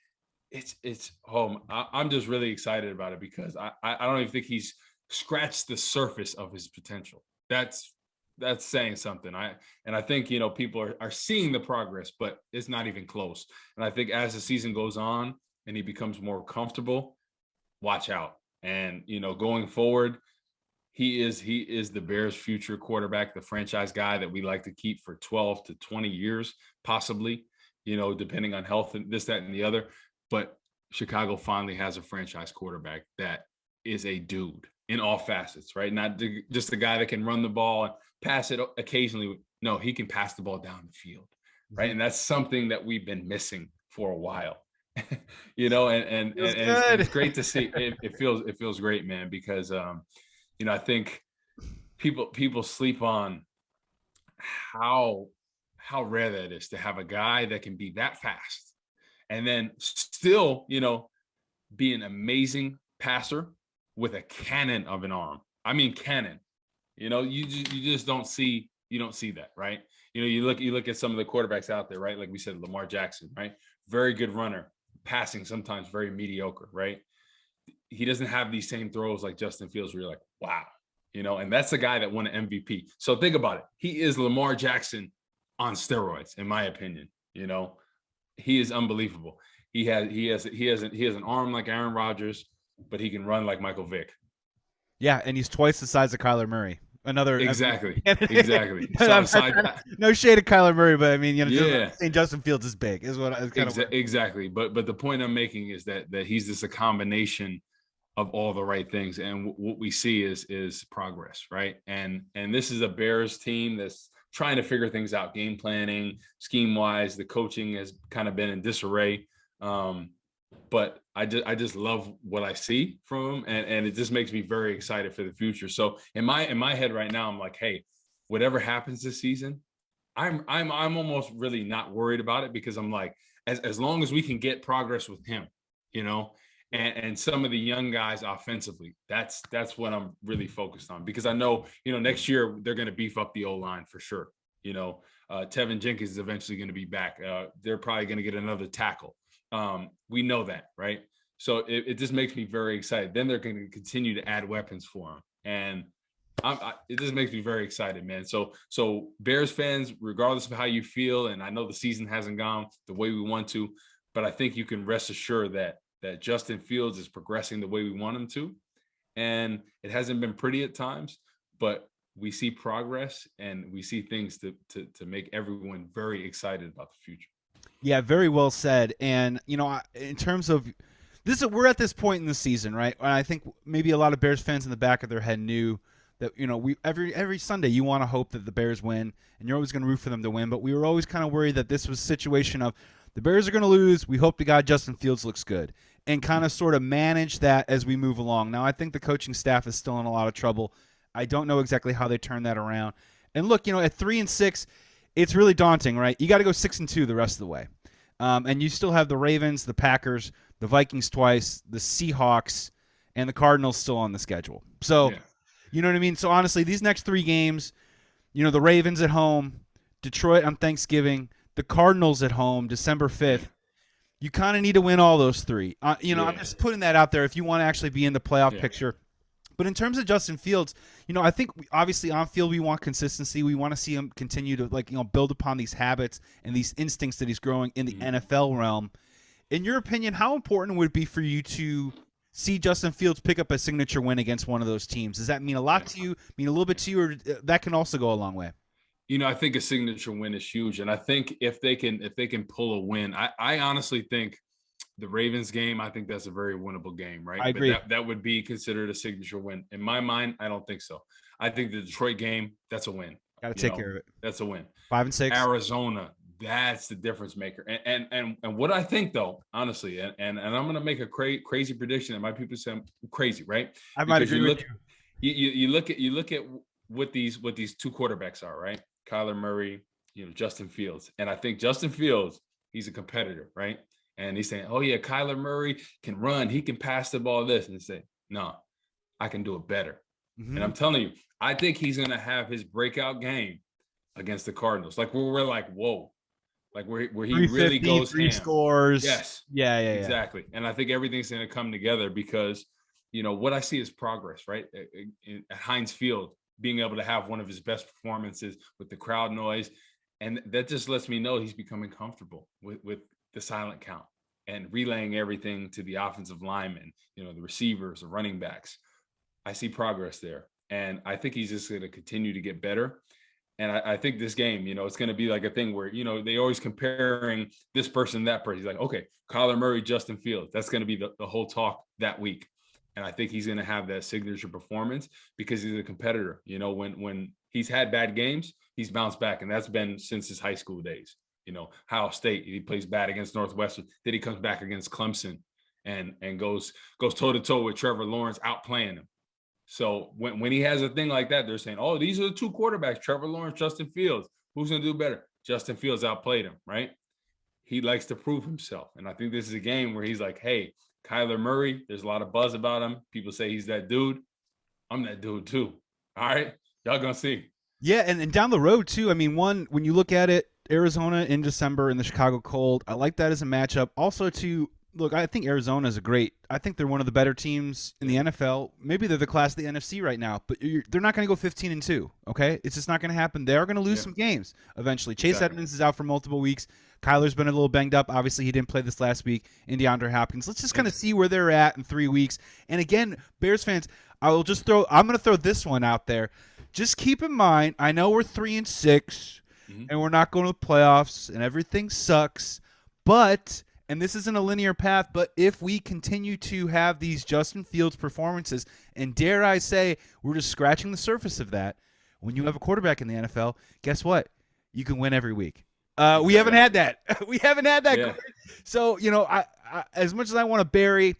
it's home. I'm just really excited about it because I don't even think he's scratched the surface of his potential. That's saying something. I think people are seeing the progress, but it's not even close. And I think as the season goes on and he becomes more comfortable, watch out. And going forward, he is the Bears' future quarterback, the franchise guy that we like to keep for 12 to 20 years, possibly. Depending on health and this, that, and the other. But Chicago finally has a franchise quarterback that is a dude in all facets, right? Not just a guy that can run the ball and pass it occasionally. No, he can pass the ball down the field, right? And that's something that we've been missing for a while, and it's great to see. It feels great, man, because I think people sleep on how rare that is to have a guy that can be that fast and then still, be an amazing passer with a cannon of an arm. I mean, cannon, you just don't see that, right? You look at some of the quarterbacks out there, right? Like we said, Lamar Jackson, right? Very good runner, passing sometimes very mediocre, right? He doesn't have these same throws like Justin Fields where you're like, wow, and that's the guy that won an MVP. So think about it. He is Lamar Jackson on steroids, in my opinion. He is unbelievable. He has an arm like Aaron Rodgers, but he can run like Michael Vick. Yeah, and he's twice the size of Kyler Murray. Exactly. No shade of Kyler Murray, but I mean, yeah, saying Justin Fields is big is what I kind of exactly. But the point I'm making is that he's just a combination of all the right things, and what we see is progress, right? And this is a Bears team that's trying to figure things out, game planning, scheme wise. The coaching has kind of been in disarray, but I just love what I see from him, and it just makes me very excited for the future. So in my head right now, I'm like, hey, whatever happens this season, I'm almost really not worried about it, because I'm like, as long as we can get progress with him, and some of the young guys offensively, that's what I'm really focused on, because I know, next year they're going to beef up the O-line for sure. Tevin Jenkins is eventually going to be back. They're probably going to get another tackle. We know that, right? So it just makes me very excited. Then they're going to continue to add weapons for him, and it just makes me very excited, man. So Bears fans, regardless of how you feel, and I know the season hasn't gone the way we want to, but I think you can rest assured that Justin Fields is progressing the way we want him to. And it hasn't been pretty at times, but we see progress, and we see things to make everyone very excited about the future. Yeah, very well said. And, in terms of this, we're at this point in the season, right? And I think maybe a lot of Bears fans in the back of their head knew that, we every Sunday you want to hope that the Bears win, and you're always going to root for them to win. But we were always kind of worried that this was a situation of the Bears are going to lose. We hope to God Justin Fields looks good, and kind of sort of manage that as we move along. Now, I think the coaching staff is still in a lot of trouble. I don't know exactly how they turn that around. And look, at 3-6, it's really daunting, right? You got to go 6-2 the rest of the way. And you still have the Ravens, the Packers, the Vikings twice, the Seahawks, and the Cardinals still on the schedule. So, You know what I mean? So, honestly, these next 3 games, the Ravens at home, Detroit on Thanksgiving, the Cardinals at home, December 5th. You kind of need to win all those 3. I'm just putting that out there if you want to actually be in the playoff picture. But in terms of Justin Fields, I think obviously on field we want consistency. We want to see him continue to build upon these habits and these instincts that he's growing in the NFL realm. In your opinion, how important would it be for you to see Justin Fields pick up a signature win against one of those teams? Does that mean a lot to you? Mean a little bit to you, or that can also go a long way? I think a signature win is huge, and I think if they can pull a win, I honestly think the Ravens game, I think that's a very winnable game, right? I agree. But that would be considered a signature win. In my mind, I don't think so. I think the Detroit game, that's a win. Got to take care of it. That's a win. 5-6. Arizona, that's the difference maker. And what I think, though, honestly, and I'm going to make a crazy prediction, and my people say I'm crazy, right? I might agree with you. You look at what these 2 quarterbacks are, right? Kyler Murray, Justin Fields, and I think Justin Fields, he's a competitor, right? And he's saying, oh, yeah, Kyler Murray can run. He can pass the ball this. And say, no, I can do it better. Mm-hmm. And I'm telling you, I think he's going to have his breakout game against the Cardinals. Like, we're like, whoa. Like, where he really goes 3 scores. Yes. Yeah. Exactly. And I think everything's going to come together because, what I see is progress, right? At Heinz Field, being able to have one of his best performances with the crowd noise. And that just lets me know he's becoming comfortable with the silent count and relaying everything to the offensive linemen, the receivers, the running backs. I see progress there. And I think he's just going to continue to get better. And I think this game, it's going to be like a thing where, they always comparing this person, that person. He's like, okay, Kyler Murray, Justin Fields. That's going to be the whole talk that week. And I think he's going to have that signature performance because he's a competitor. When he's had bad games, he's bounced back. And that's been since his high school days. Ohio State, he plays bad against Northwestern. Then he comes back against Clemson and goes toe-to-toe with Trevor Lawrence, outplaying him. So when he has a thing like that, they're saying, oh, these are the 2 quarterbacks, Trevor Lawrence, Justin Fields. Who's going to do better? Justin Fields outplayed him, right? He likes to prove himself. And I think this is a game where he's like, hey, Kyler Murray, there's a lot of buzz about him. People say he's that dude. I'm that dude too. All right? Y'all going to see. Yeah, and down the road too. I mean, one when you look at it, Arizona in December in the Chicago cold. I like that as a matchup. Also, to look, I think Arizona is a great. I think they're one of the better teams in the NFL. Maybe they're the class of the NFC right now, but they're not going to go 15-2. Okay, it's just not going to happen. They are going to lose Yeah, some games eventually. Chase exactly. Edmonds is out for multiple weeks. Kyler's been a little banged up. Obviously, he didn't play this last week. And DeAndre Hopkins. Let's just Yeah. kind of see where they're at in 3 weeks. And again, Bears fans, I will just throw. I'm going to throw this one out there. Just keep in mind, I know we're 3-6 Mhm. and we're not going to the playoffs and everything sucks, but and this isn't a linear path, but if we continue to have these Justin Fields performances, and dare I say, we're just scratching the surface of that, when you have a quarterback in the NFL, guess what? You can win every week. We haven't Exactly. had that. We haven't had that. Yeah. So, I as much as I want to bury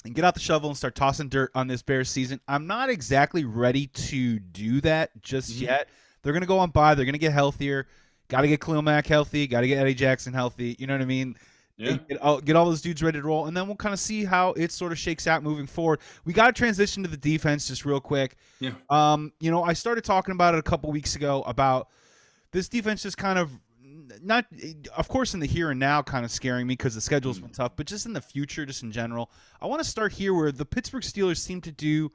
and get out the shovel and start tossing dirt on this Bears season, I'm not exactly ready to do that just Mhm. yet. They're going to go on by. They're going to get healthier. Got to get Khalil Mack healthy. Got to get Eddie Jackson healthy. You know what I mean? Yeah. Get all those dudes ready to roll, and then we'll kind of see how it sort of shakes out moving forward. We got to transition to the defense just real quick. Yeah. I started talking about it a couple weeks ago about this defense just kind of not, of course, in the here and now, kind of scaring me because the schedule's been Mm. tough, but just in the future, just in general. I want to start here where the Pittsburgh Steelers seem to do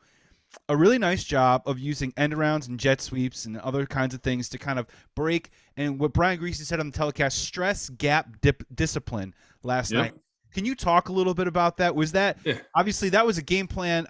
a really nice job of using end arounds and jet sweeps and other kinds of things to kind of break, and what Brian Greasy said on the telecast, stress gap discipline last Yeah. night. Can you talk a little bit about that? Was that Yeah. obviously that was a game plan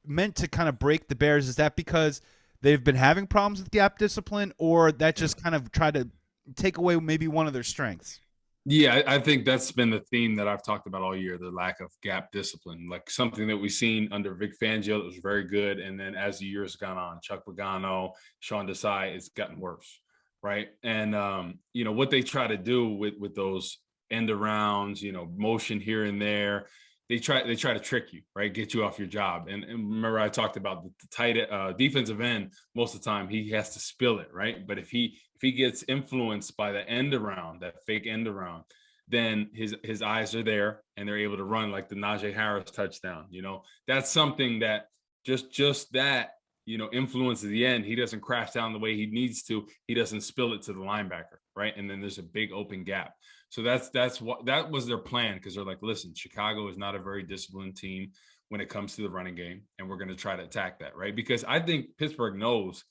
meant to kind of break the Bears? Is that because they've been having problems with gap discipline, or that Yeah. just kind of tried to take away maybe one of their strengths? Yeah, I think that's been the theme that I've talked about all year, the lack of gap discipline, like something that we've seen under Vic Fangio that was very good. And then as the years gone on, Chuck Pagano, Sean Desai, it's gotten worse. Right. And what they try to do with those end arounds, motion here and there, they try to trick you, right? Get you off your job. And remember, I talked about the tight defensive end. Most of the time, he has to spill it, right? But if he gets influenced by the end around, that fake end around, then his eyes are there and they're able to run like the Najee Harris touchdown. That's something that just that influence at the end. He doesn't crash down the way he needs to. He doesn't spill it to the linebacker, right? And then there's a big open gap. So that's what that was their plan, because they're like, listen, Chicago is not a very disciplined team when it comes to the running game, and we're going to try to attack that, right? Because I think Pittsburgh knows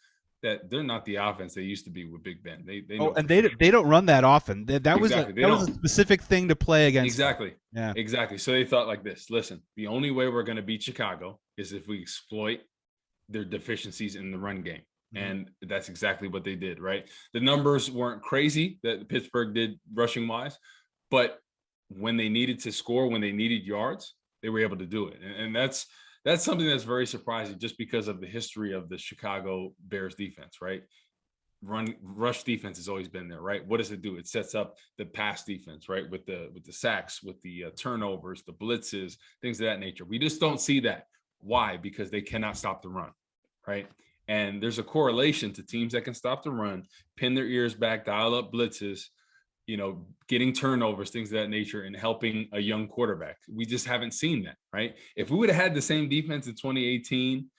that they're not the offense they used to be with Big Ben. They Oh, know and for they sure. they don't run that often. That was a Exactly. They that was a don't. specific thing to play against them. Exactly. Yeah. Exactly. So they thought like this: listen, the only way we're going to beat Chicago is if we exploit their deficiencies in the run game. Mhm. And that's exactly what they did, right? The numbers weren't crazy that Pittsburgh did rushing wise, but when they needed to score, when they needed yards, they were able to do it. And that's something that's very surprising, just because of the history of the Chicago Bears defense, right? Rush defense has always been there, right? What does it do? It sets up the pass defense, right? With the sacks, with the turnovers, the blitzes, things of that nature. We just don't see that. Why? Because they cannot stop the run, right? And there's a correlation to teams that can stop the run, pin their ears back, dial up blitzes, getting turnovers, things of that nature, and helping a young quarterback. We just haven't seen that, right? If we would have had the same defense in 2018,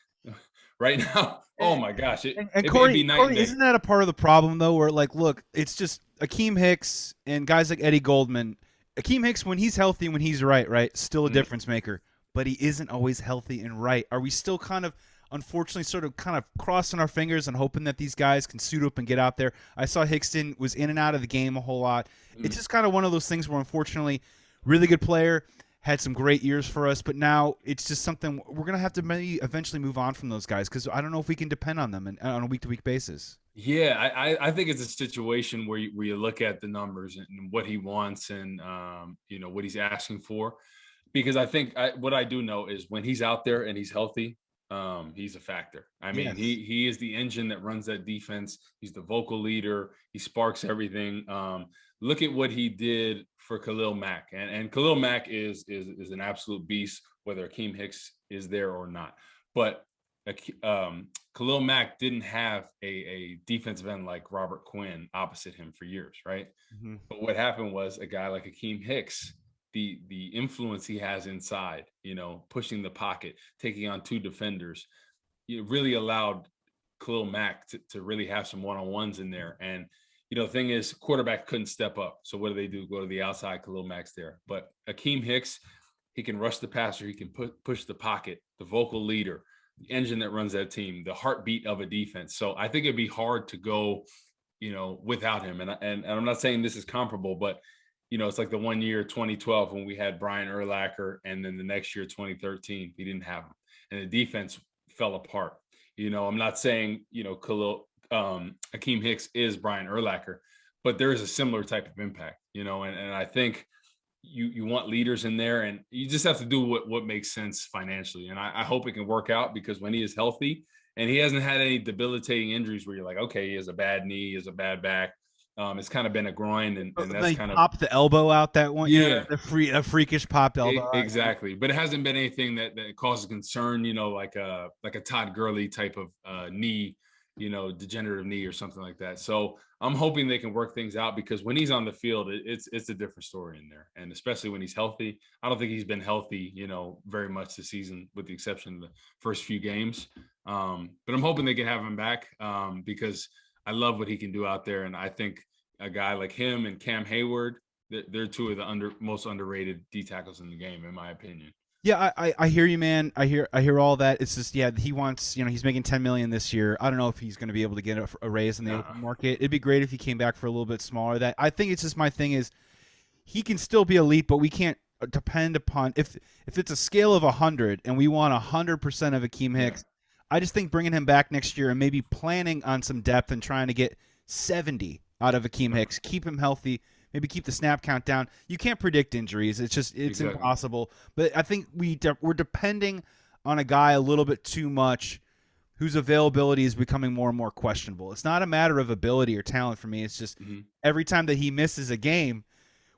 right now, oh my gosh, And it'd be Corey, night and Corey, day. isn't that a part of the problem though? Where like, look, it's just Akeem Hicks and guys like Eddie Goldman. Akeem Hicks, when he's healthy, when he's right, still a Mhm. difference maker. But he isn't always healthy and right. Are we still kind of, unfortunately, sort of kind of crossing our fingers and hoping that these guys can suit up and get out there? I saw Hickston was in and out of the game a whole lot. It's Mhm. just kind of one of those things where, unfortunately, really good player, had some great years for us, but now it's just something we're gonna have to maybe eventually move on from those guys because I don't know if we can depend on them on a week to week basis. Yeah, I think it's a situation where you look at the numbers and what he wants, and what he's asking for, because I think what I do know is when he's out there and he's healthy, he's a factor. I mean, Yes. he is the engine that runs that defense. He's the vocal leader. He sparks everything. Look at what he did for Khalil Mack, and Khalil Mack is an absolute beast, whether Akeem Hicks is there or not. But Khalil Mack didn't have a defensive end like Robert Quinn opposite him for years, right? Hmm. But what happened was a guy like Akeem Hicks, the influence he has inside, pushing the pocket, taking on two defenders, really allowed Khalil Mack to really have some one-on-ones in there. And, the thing is, quarterback couldn't step up. So what do? Go to the outside. Khalil Mack's there. But Akeem Hicks, he can rush the passer. He can push the pocket, the vocal leader, the engine that runs that team, the heartbeat of a defense. So I think it'd be hard to go, without him. And I'm not saying this is comparable, but, it's like the one year, 2012, when we had Brian Urlacher, and then the next year, 2013, he didn't have him. And the defense fell apart. I'm not saying, Akeem Hicks is Brian Urlacher, but there is a similar type of impact, and I think you want leaders in there, and you just have to do what makes sense financially. And I hope it can work out, because when he is healthy and he hasn't had any debilitating injuries where you're like, okay, he has a bad knee, he has a bad back. It's kind of been a groin, and that's kind of pop the elbow out that one. Yeah, a freakish popped elbow. Exactly. But it hasn't been anything that causes concern, like a Todd Gurley type of knee, degenerative knee or something like that. So I'm hoping they can work things out, because when he's on the field, it's a different story in there. And especially when he's healthy. I don't think he's been healthy, very much this season, with the exception of the first few games. But I'm hoping they can have him back, because I love what he can do out there. And I think a guy like him and Cam Hayward, they're two of the most underrated D tackles in the game, in my opinion. Yeah, I hear you, man. I hear all that. It's just, he wants, he's making $10 million this year. I don't know if he's going to be able to get a raise in the open market. It'd be great if he came back for a little bit smaller. That I think it's just, my thing is, he can still be elite, but we can't depend upon, if it's a scale of 100 and we want 100% of Akeem Hicks. I just think bringing him back next year and maybe planning on some depth and trying to get 70 out of Akeem Hicks, keep him healthy. Maybe keep the snap count down. You can't predict injuries. It's exactly impossible. But I think we're depending on a guy a little bit too much, whose availability is becoming more and more questionable. It's not a matter of ability or talent for me. It's just every time that he misses a game,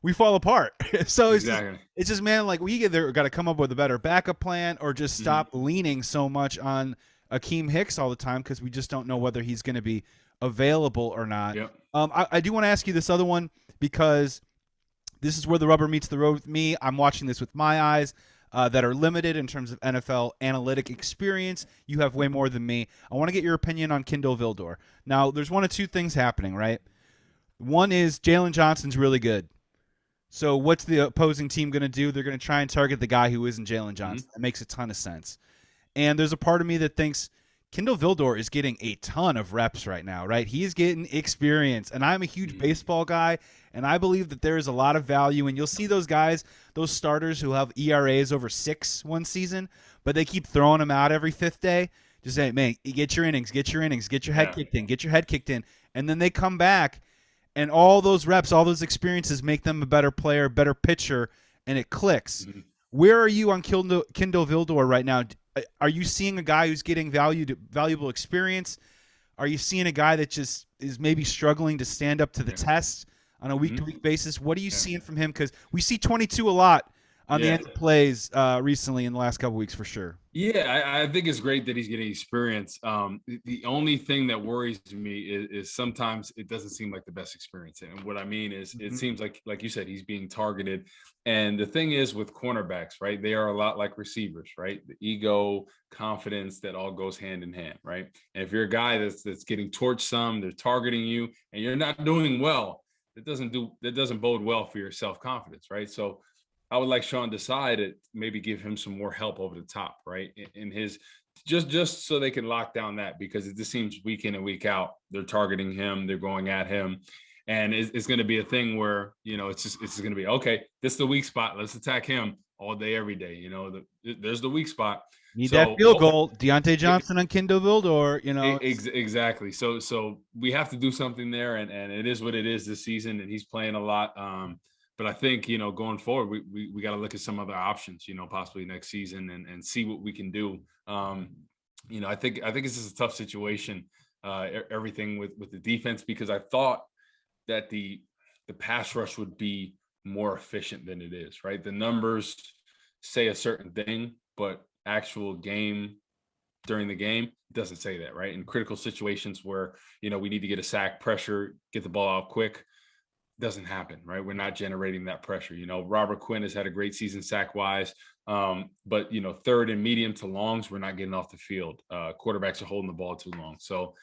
we fall apart. So it's just, man, like, we either got to come up with a better backup plan, or just stop leaning so much on Akeem Hicks all the time, because we just don't know whether he's going to be available or not. Yep. I do want to ask you this other one, because this is where the rubber meets the road with me. I'm watching this with my eyes that are limited in terms of NFL analytic experience. You have way more than me. I want to get your opinion on Kindle Vildor. Now, there's one of two things happening, right? One is Jalen Johnson's really good. So what's the opposing team going to do? They're going to try and target the guy who isn't Jalen Johnson. That makes a ton of sense. And there's a part of me that thinks Kindle Vildor is getting a ton of reps right now, right? He is getting experience, and I'm a huge baseball guy, and I believe that there is a lot of value, and you'll see those guys, those starters who have ERAs over 6 one season, but they keep throwing them out every 5th day. Just say, man, get your innings, get your head kicked in, and then they come back, and all those reps, all those experiences make them a better player, better pitcher, and it clicks. Where are you on Kindle Vildor right now? Are you seeing a guy who's getting valuable experience? Are you seeing a guy that just is maybe struggling to stand up to the test on a week-to-week basis? What are you seeing from him? Because we see 22 a lot on the end of plays recently in the last couple weeks, for sure. Yeah, I think it's great that he's getting experience. The only thing that worries me is sometimes it doesn't seem like the best experience. And what I mean is, it seems like you said, he's being targeted. And the thing is with cornerbacks, right, they are a lot like receivers, right? The ego, confidence, that all goes hand in hand, right? And if you're a guy that's getting torched some, they're targeting you, and you're not doing well, that doesn't bode well for your self-confidence, right? So I would like Sean Desai to maybe give him some more help over the top, right? In his just so they can lock down that, because it just seems week in and week out they're targeting him, they're going at him, and it's going to be a thing where it's going to be, okay, this is the weak spot, let's attack him all day every day. There's the weak spot. Need that field goal, Deontay Johnson on Kindle Vildor. Exactly. So we have to do something there, and it is what it is this season, and he's playing a lot. But I think, going forward, we got to look at some other options, possibly next season, and see what we can do. I think it's just a tough situation, everything with the defense, because I thought that the pass rush would be more efficient than it is, right? The numbers say a certain thing, but actual game during the game doesn't say that, right? In critical situations where, we need to get a sack, pressure, get the ball out quick, doesn't happen, right? We're not generating that pressure. Robert Quinn has had a great season sack wise, but third and medium to longs, we're not getting off the field. Quarterbacks are holding the ball too long. So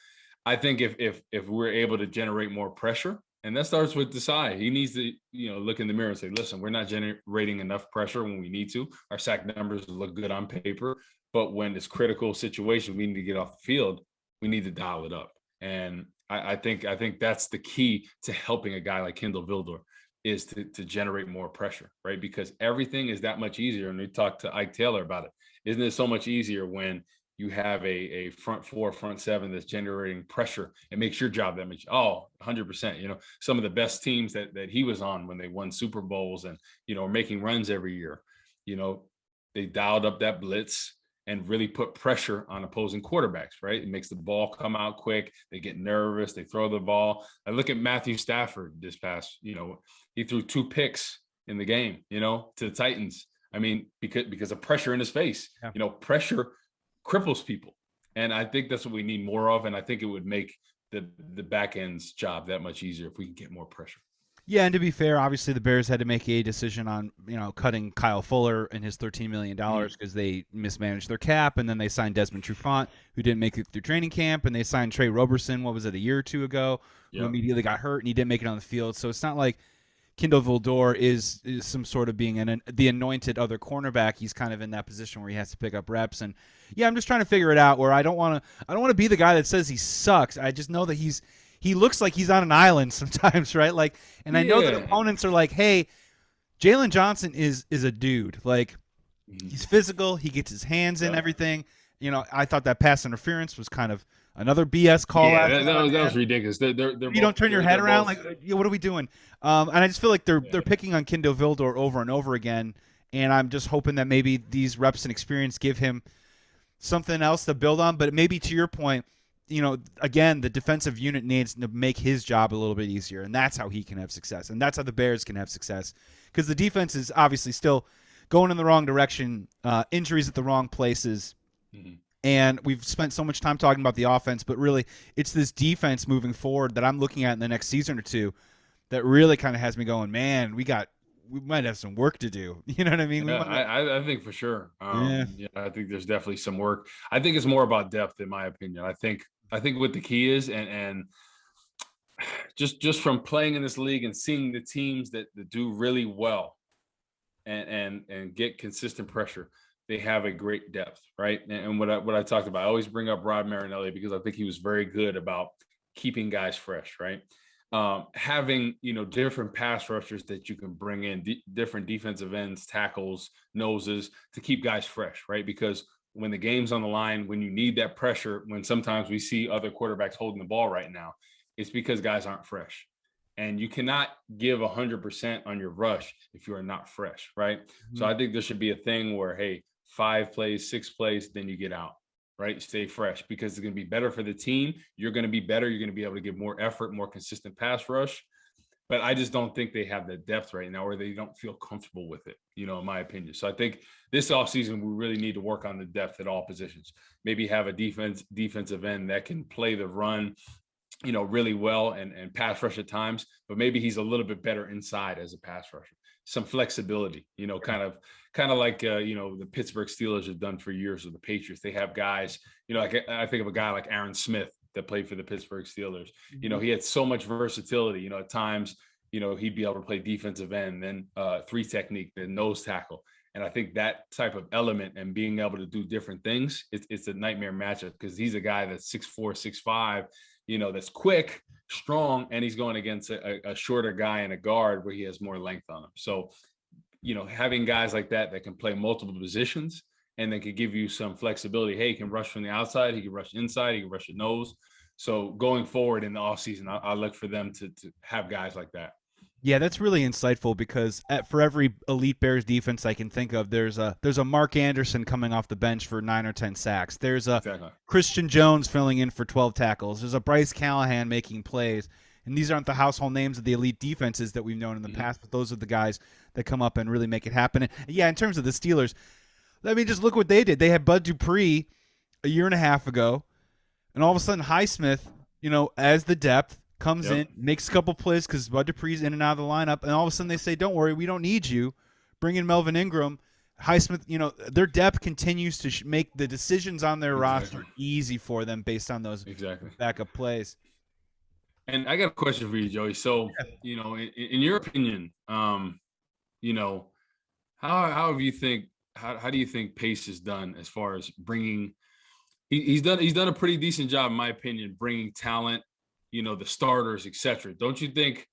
I think if we're able to generate more pressure, and that starts with Desai, he needs to look in the mirror and say, listen, we're not generating enough pressure when we need to. Our sack numbers look good on paper, but when it's critical situation, we need to get off the field. We need to dial it up. And I think that's the key to helping a guy like Kindle Vildor is to generate more pressure, right? Because everything is that much easier. And we talked to Ike Taylor about it. Isn't it so much easier when you have a front four, front seven that's generating pressure? It makes your job that much. 100%. Some of the best teams that he was on when they won Super Bowls and, are making runs every year, they dialed up that blitz and really put pressure on opposing quarterbacks, right? It makes the ball come out quick. They get nervous. They throw the ball. I look at Matthew Stafford this past, he threw 2 picks in the game, to the Titans. I mean, because of pressure in his face. Yeah. Pressure cripples people. And I think that's what we need more of. And I think it would make the back end's job that much easier if we can get more pressure. Yeah, and to be fair, obviously the Bears had to make a decision on cutting Kyle Fuller and his $13 million because they mismanaged their cap, and then they signed Desmond Trufant, who didn't make it through training camp, and they signed Trey Roberson, what was it, a year or two ago, who immediately got hurt, and he didn't make it on the field. So it's not like Kindle Vildor is some sort of being the anointed other cornerback. He's kind of in that position where he has to pick up reps, and yeah, I'm just trying to figure it out. Where I don't want to be the guy that says he sucks. I just know that he looks like he's on an island sometimes, right? Like, and I know that opponents are like, hey, Jalen Johnson is a dude. Like, he's physical. He gets his hands in everything. I thought that pass interference was kind of another BS call. Yeah, that was ridiculous. They're you don't turn your head around. Like, what are we doing? And I just feel like they're picking on Kindle Vildor over and over again. And I'm just hoping that maybe these reps and experience give him something else to build on. But maybe to your point, again, the defensive unit needs to make his job a little bit easier, and that's how he can have success, and that's how the Bears can have success, because the defense is obviously still going in the wrong direction, injuries at the wrong places, and we've spent so much time talking about the offense, but really it's this defense moving forward that I'm looking at in the next season or two that really kind of has me going, man, we might have some work to do. You know what I mean? I think for sure. I think there's definitely some work. I think it's more about depth, in my opinion. I think what the key is, and just from playing in this league and seeing the teams that do really well and get consistent pressure, they have a great depth, right? And what I talked about, I always bring up Rod Marinelli because I think he was very good about keeping guys fresh, right? Having different pass rushers that you can bring in, different defensive ends, tackles, noses, to keep guys fresh, right? Because when the game's on the line, when you need that pressure, when sometimes we see other quarterbacks holding the ball right now, it's because guys aren't fresh. And you cannot give 100% on your rush if you are not fresh, right? So I think there should be a thing where, hey, 5 plays, 6 plays, then you get out. Right? Stay fresh, because it's going to be better for the team. You're going to be better. You're going to be able to give more effort, more consistent pass rush. But I just don't think they have the depth right now, or they don't feel comfortable with it, in my opinion. So I think this offseason, we really need to work on the depth at all positions. Maybe have a defensive end that can play the run, really well and pass rush at times, but maybe he's a little bit better inside as a pass rusher. Some flexibility, kind of like the Pittsburgh Steelers have done for years with the Patriots. They have guys, like I think of a guy like Aaron Smith that played for the Pittsburgh Steelers. He had so much versatility. At times, he'd be able to play defensive end, then 3 technique, then nose tackle. And I think that type of element and being able to do different things, it's a nightmare matchup, because he's a guy that's 6'4", 6'5", that's quick, strong, and he's going against a shorter guy in a guard where he has more length on him. So, having guys like that can play multiple positions and then could give you some flexibility. Hey, he can rush from the outside, he can rush inside, he can rush at nose. So going forward in the offseason, I look for them to have guys like that. Yeah, that's really insightful, because for every elite Bears defense I can think of, there's a Mark Anderson coming off the bench for 9 or 10 sacks. There's a Christian Jones filling in for 12 tackles. There's a Bryce Callahan making plays. And these aren't the household names of the elite defenses that we've known in the past, but those are the guys that come up and really make it happen. And yeah, in terms of the Steelers, I mean, just look what they did. They had Bud Dupree a year and a half ago, and all of a sudden Highsmith, as the depth, comes in, makes a couple plays because Bud Dupree's in and out of the lineup, and all of a sudden they say, "Don't worry, we don't need you. Bring in Melvin Ingram." Highsmith, their depth continues to make the decisions on their roster easy for them based on those backup plays. And I got a question for you, Joey. So, in your opinion, how do you think Pace has done as far as bringing? He's done a pretty decent job, in my opinion, bringing talent, the starters, etc. Don't you think?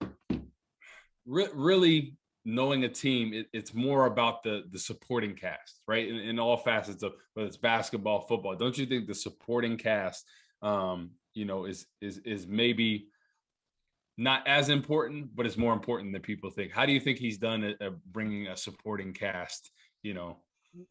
Really knowing a team, it's more about the supporting cast, right? In all facets of whether it's basketball, football. Don't you think the supporting cast, is maybe not as important, but it's more important than people think? How do you think he's done at bringing a supporting cast?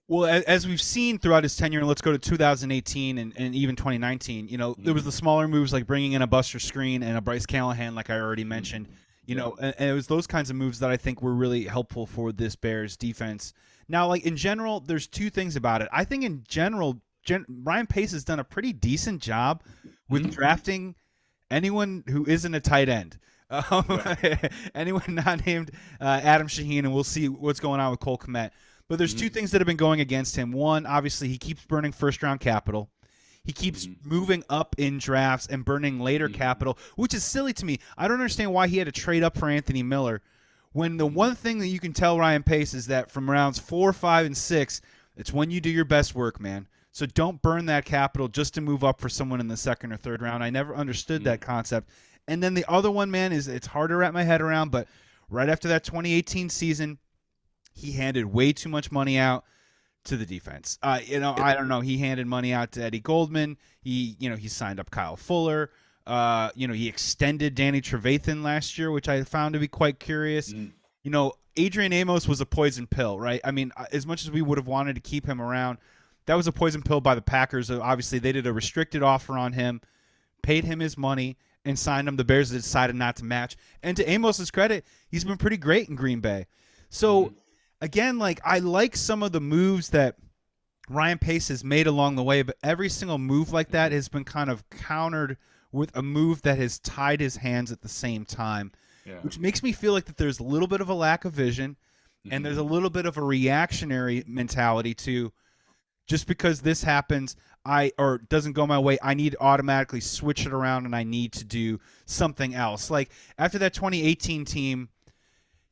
Well, as we've seen throughout his tenure, and let's go to 2018 and even 2019, there was the smaller moves like bringing in a Buster Screen and a Bryce Callahan, like I already mentioned. And it was those kinds of moves that I think were really helpful for this Bears defense. Now, like in general, there's two things about it. I think in general, Ryan Pace has done a pretty decent job with drafting anyone who isn't a tight end. Anyone not named Adam Shaheen, and we'll see what's going on with Cole Kmet. But there's two things that have been going against him. One, obviously, he keeps burning first-round capital. He keeps moving up in drafts and burning later capital, which is silly to me. I don't understand why he had to trade up for Anthony Miller when the one thing that you can tell Ryan Pace is that from rounds 4, 5, and 6, it's when you do your best work, man. So don't burn that capital just to move up for someone in the second or third round. I never understood that concept. And then the other one, man, is it's hard to wrap my head around, but right after that 2018 season, he handed way too much money out to the defense. I don't know. He handed money out to Eddie Goldman. He signed up Kyle Fuller. He extended Danny Trevathan last year, which I found to be quite curious. Adrian Amos was a poison pill, right? I mean, as much as we would have wanted to keep him around, that was a poison pill by the Packers. Obviously, they did a restricted offer on him, paid him his money, and signed him. The Bears decided not to match. And to Amos's credit, he's been pretty great in Green Bay. So, again, like I like some of the moves that Ryan Pace has made along the way, but every single move like that has been kind of countered with a move that has tied his hands at the same time, which makes me feel like that there's a little bit of a lack of vision and there's a little bit of a reactionary mentality to just because this happens or doesn't go my way, I need to automatically switch it around and I need to do something else. Like after that 2018 team,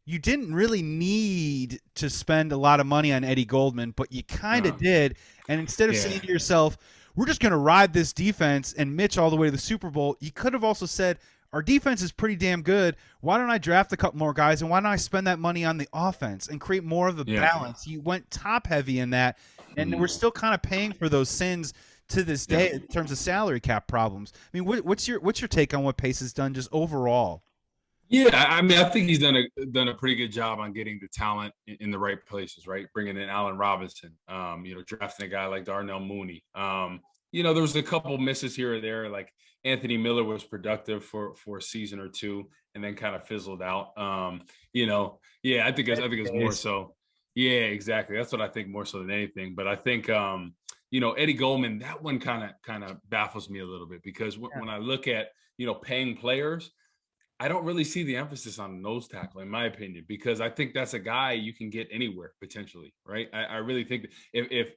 you didn't really need to spend a lot of money on Eddie Goldman, but you kind of did. And instead of saying to yourself, we're just going to ride this defense and Mitch all the way to the Super Bowl, you could have also said, our defense is pretty damn good. Why don't I draft a couple more guys, and why don't I spend that money on the offense and create more of the balance? You went top-heavy in that, and we're still kind of paying for those sins to this day in terms of salary cap problems. I mean, what's your take on what Pace has done just overall? Yeah, I mean, I think he's done a pretty good job on getting the talent in the right places, right? Bringing in Allen Robinson, drafting a guy like Darnell Mooney. There was a couple misses here or there. Like Anthony Miller was productive for a season or two, and then kind of fizzled out. I think it's more so. Yeah, exactly. That's what I think more so than anything. But I think Eddie Goldman, that one kind of baffles me a little bit because when I look at paying players, I don't really see the emphasis on nose tackle, in my opinion, because I think that's a guy you can get anywhere potentially, right? I really think that if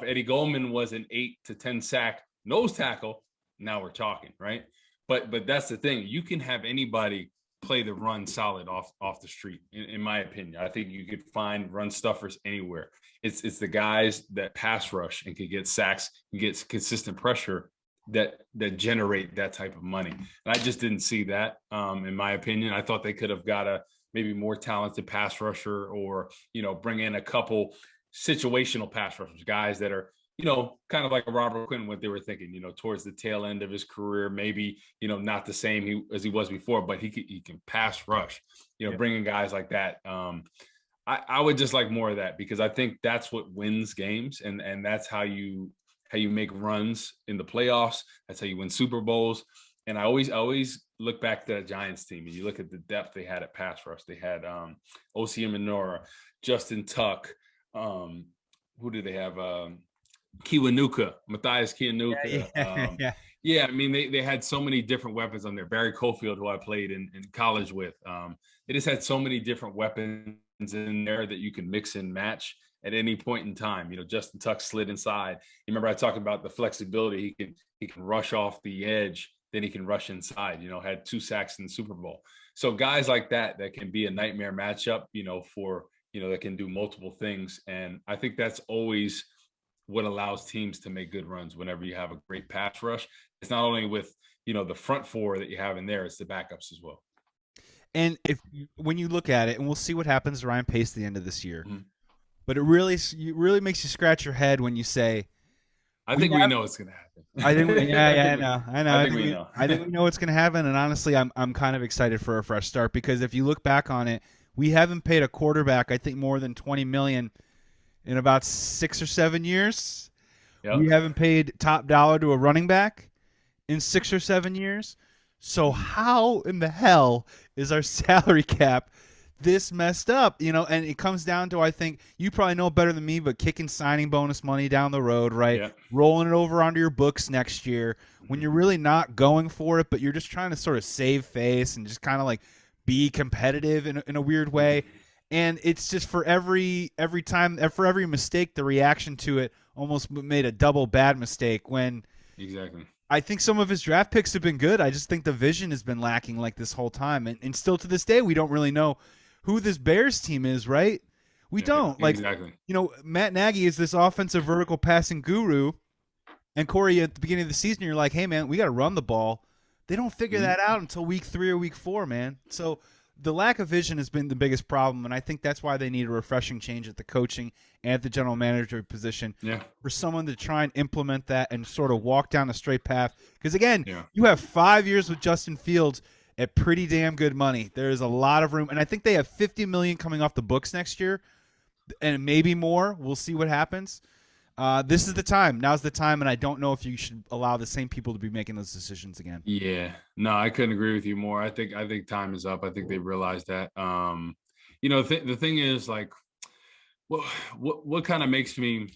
Eddie Goldman was an 8 to 10 sack nose tackle, now we're talking, right? But that's the thing. You can have anybody play the run solid off the street, in my opinion. I think you could find run stuffers anywhere. It's the guys that pass rush and can get sacks and get consistent pressure that generate that type of money. And I just didn't see that, in my opinion. I thought they could have got a maybe more talented pass rusher or, bring in a couple situational pass rushers, guys that are, kind of like a Robert Quinn, what they were thinking, towards the tail end of his career, maybe, not the same as he was before, but he can pass rush, bringing guys like that. I would just like more of that because I think that's what wins games. And that's how you make runs in the playoffs. That's how you win Super Bowls. And I always look back to that Giants team and you look at the depth they had at pass rush. They had Osi Minora, Justin Tuck. Who do they have? Kiwanuka, Matthias Kiwanuka. Yeah, I mean, they had so many different weapons on there. Barry Cofield, who I played in college with, they just had so many different weapons in there that you can mix and match at any point in time. You know, Justin Tuck slid inside. You remember I talked about the flexibility. He can rush off the edge, then he can rush inside. You know, had 2 sacks in the Super Bowl. So guys like that can be a nightmare matchup. You know, for that can do multiple things, and I think that's always what allows teams to make good runs whenever you have a great pass rush. It's not only with, the front four that you have in there, it's the backups as well. And when you look at it, and we'll see what happens to Ryan Pace at the end of this year, Mhm. but it really makes you scratch your head when you say, I think we know it's going to happen. I think, yeah, I know. I think we know. I think we know what's going to happen, and honestly, I'm kind of excited for a fresh start because if you look back on it, we haven't paid a quarterback, I think, more than $20 million in about 6 or 7 years. Yep. We haven't paid top dollar to a running back in 6 or 7 years. So how in the hell is our salary cap this messed up? And it comes down to, I think you probably know better than me, but kicking signing bonus money down the road, right? Yep. Rolling it over onto your books next year when you're really not going for it, but you're just trying to sort of save face and just kind of like be competitive in a weird way. And it's just for every time, for every mistake, the reaction to it almost made a double bad mistake when Exactly. I think some of his draft picks have been good. I just think the vision has been lacking like this whole time. And still to this day, we don't really know who this Bears team is, right? We don't. Exactly. Matt Nagy is this offensive vertical passing guru. And Corey, at the beginning of the season, you're like, hey, man, we got to run the ball. They don't figure that out until week 3 or week 4, man. So the lack of vision has been the biggest problem, and I think that's why they need a refreshing change at the coaching and at the general manager position for someone to try and implement that and sort of walk down a straight path. Because, again, you have 5 years with Justin Fields at pretty damn good money. There is a lot of room, and I think they have $50 million coming off the books next year and maybe more. We'll see what happens. This is the time. Now's the time, and I don't know if you should allow the same people to be making those decisions again. Yeah, no, I couldn't agree with you more. I think time is up. I think they realized that. The thing is, like, what kind of makes me,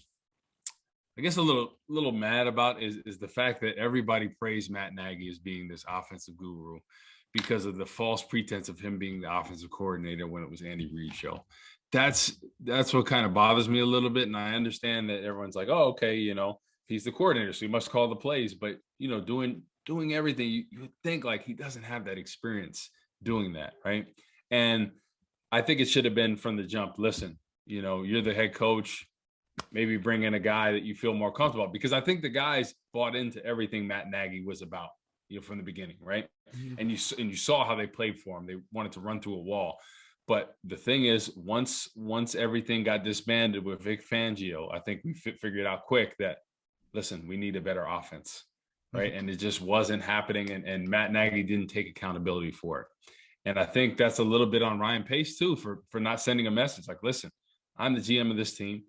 I guess, a little mad about is the fact that everybody praised Matt Nagy as being this offensive guru because of the false pretense of him being the offensive coordinator when it was Andy Reid's show. That's what kind of bothers me a little bit. And I understand that everyone's like, oh, okay, he's the coordinator, so he must call the plays. But, doing everything, you would think like he doesn't have that experience doing that, right? And I think it should have been from the jump. Listen, you're the head coach. Maybe bring in a guy that you feel more comfortable, because I think the guys bought into everything Matt Nagy was about, from the beginning, right? Mm-hmm. And you saw how they played for him. They wanted to run through a wall. But the thing is, once everything got disbanded with Vic Fangio, I think we figured out quick that, listen, we need a better offense, right? Mm-hmm. And it just wasn't happening, and Matt Nagy didn't take accountability for it. And I think that's a little bit on Ryan Pace too, for not sending a message like, listen, I'm the GM of this team.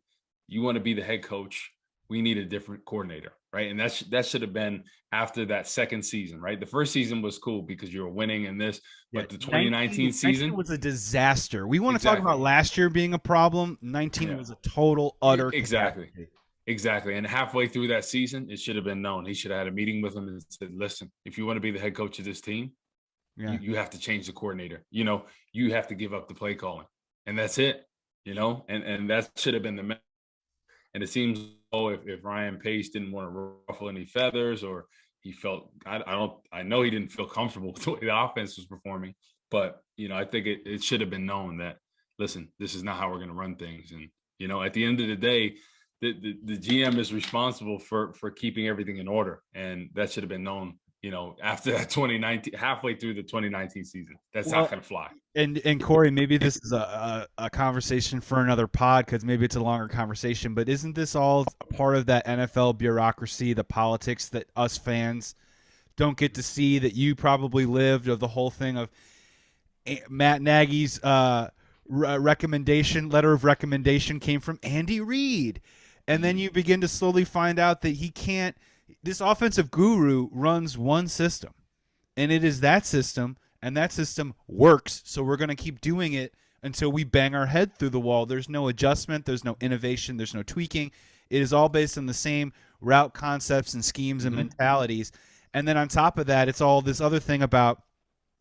You want to be the head coach. We need a different coordinator, right? And that should have been after that second season, right? The first season was cool because you were winning in this, but the 2019 season was a disaster. We want to talk about last year being a problem. 19 was a total, utter Exactly. And halfway through that season, it should have been known. He should have had a meeting with him and said, listen, if you want to be the head coach of this team, you have to change the coordinator. You have to give up the play calling. And that's it, and that should have been the message. And it seems, if Ryan Pace didn't want to ruffle any feathers, or he felt, I know he didn't feel comfortable with the way the offense was performing, but, I think it should have been known that, listen, this is not how we're going to run things. And, at the end of the day, the GM is responsible for keeping everything in order. And that should have been known, after that 2019, halfway through the 2019 season. That's not going to fly. And Corey, maybe this is a conversation for another pod, because maybe it's a longer conversation, but isn't this all part of that NFL bureaucracy, the politics that us fans don't get to see, that you probably lived, of the whole thing of Matt Nagy's letter of recommendation came from Andy Reid. And then you begin to slowly find out that this offensive guru runs one system, and it is that system, and that system works. So we're going to keep doing it until we bang our head through the wall. There's no adjustment. There's no innovation. There's no tweaking. It is all based on the same route concepts and schemes and mentalities. And then on top of that, it's all this other thing about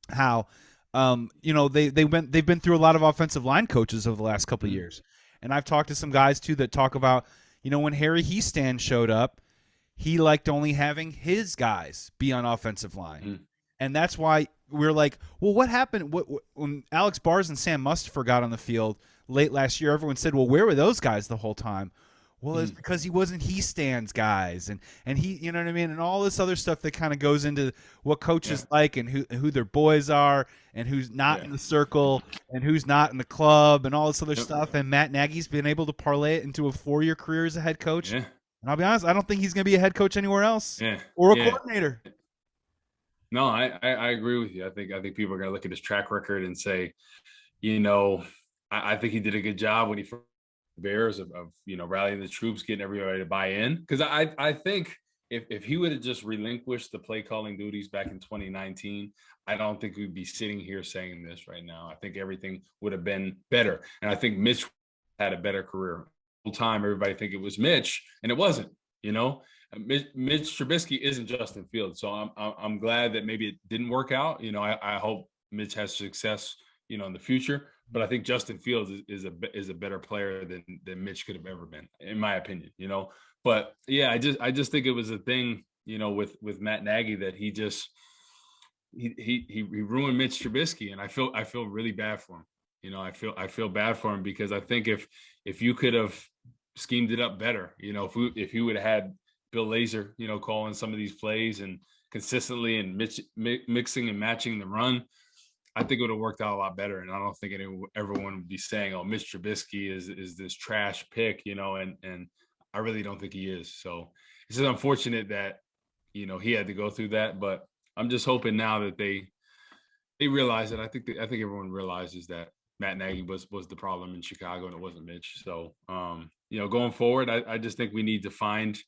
how, they've been through a lot of offensive line coaches over the last couple of years. And I've talked to some guys too that talk about, when Harry Heastand showed up, he liked only having his guys be on offensive line. And that's why we're like, well, what happened when Alex Bars and Sam Mustipher got on the field late last year? Everyone said, well, where were those guys the whole time? Well, it's because he wasn't Heastand's guys, and he, you know what I mean, and all this other stuff that kind of goes into what coaches like and who their boys are and who's not in the circle and who's not in the club and all this other stuff. And Matt Nagy's been able to parlay it into a 4-year career as a head coach. And I'll be honest, I don't think he's going to be a head coach anywhere else or a coordinator. No, I agree with you. I think people are going to look at his track record and say, I think he did a good job when he first Bears of rallying the troops, getting everybody to buy in. Because I think if he would have just relinquished the play calling duties back in 2019, I don't think we'd be sitting here saying this right now. I think everything would have been better, and I think Mitch had a better career. Whole time everybody think it was Mitch, and it wasn't. Mitch Trubisky isn't Justin Fields, so I'm glad that maybe it didn't work out. I hope Mitch has success, in the future. But I think Justin Fields is a better player than Mitch could have ever been, in my opinion. But yeah, I just think it was a thing, with Matt Nagy that he ruined Mitch Trubisky, and I feel really bad for him. I feel bad for him because I think if you could have schemed it up better, if you would have had Bill Lazor, calling some of these plays and consistently and mixing and matching the run, I think it would have worked out a lot better. And I don't think everyone would be saying, oh, Mitch Trubisky is this trash pick, and I really don't think he is. So it's just unfortunate that, he had to go through that. But I'm just hoping now that they realize it. I think everyone realizes that Matt Nagy was the problem in Chicago and it wasn't Mitch. So, going forward, I just think we need to find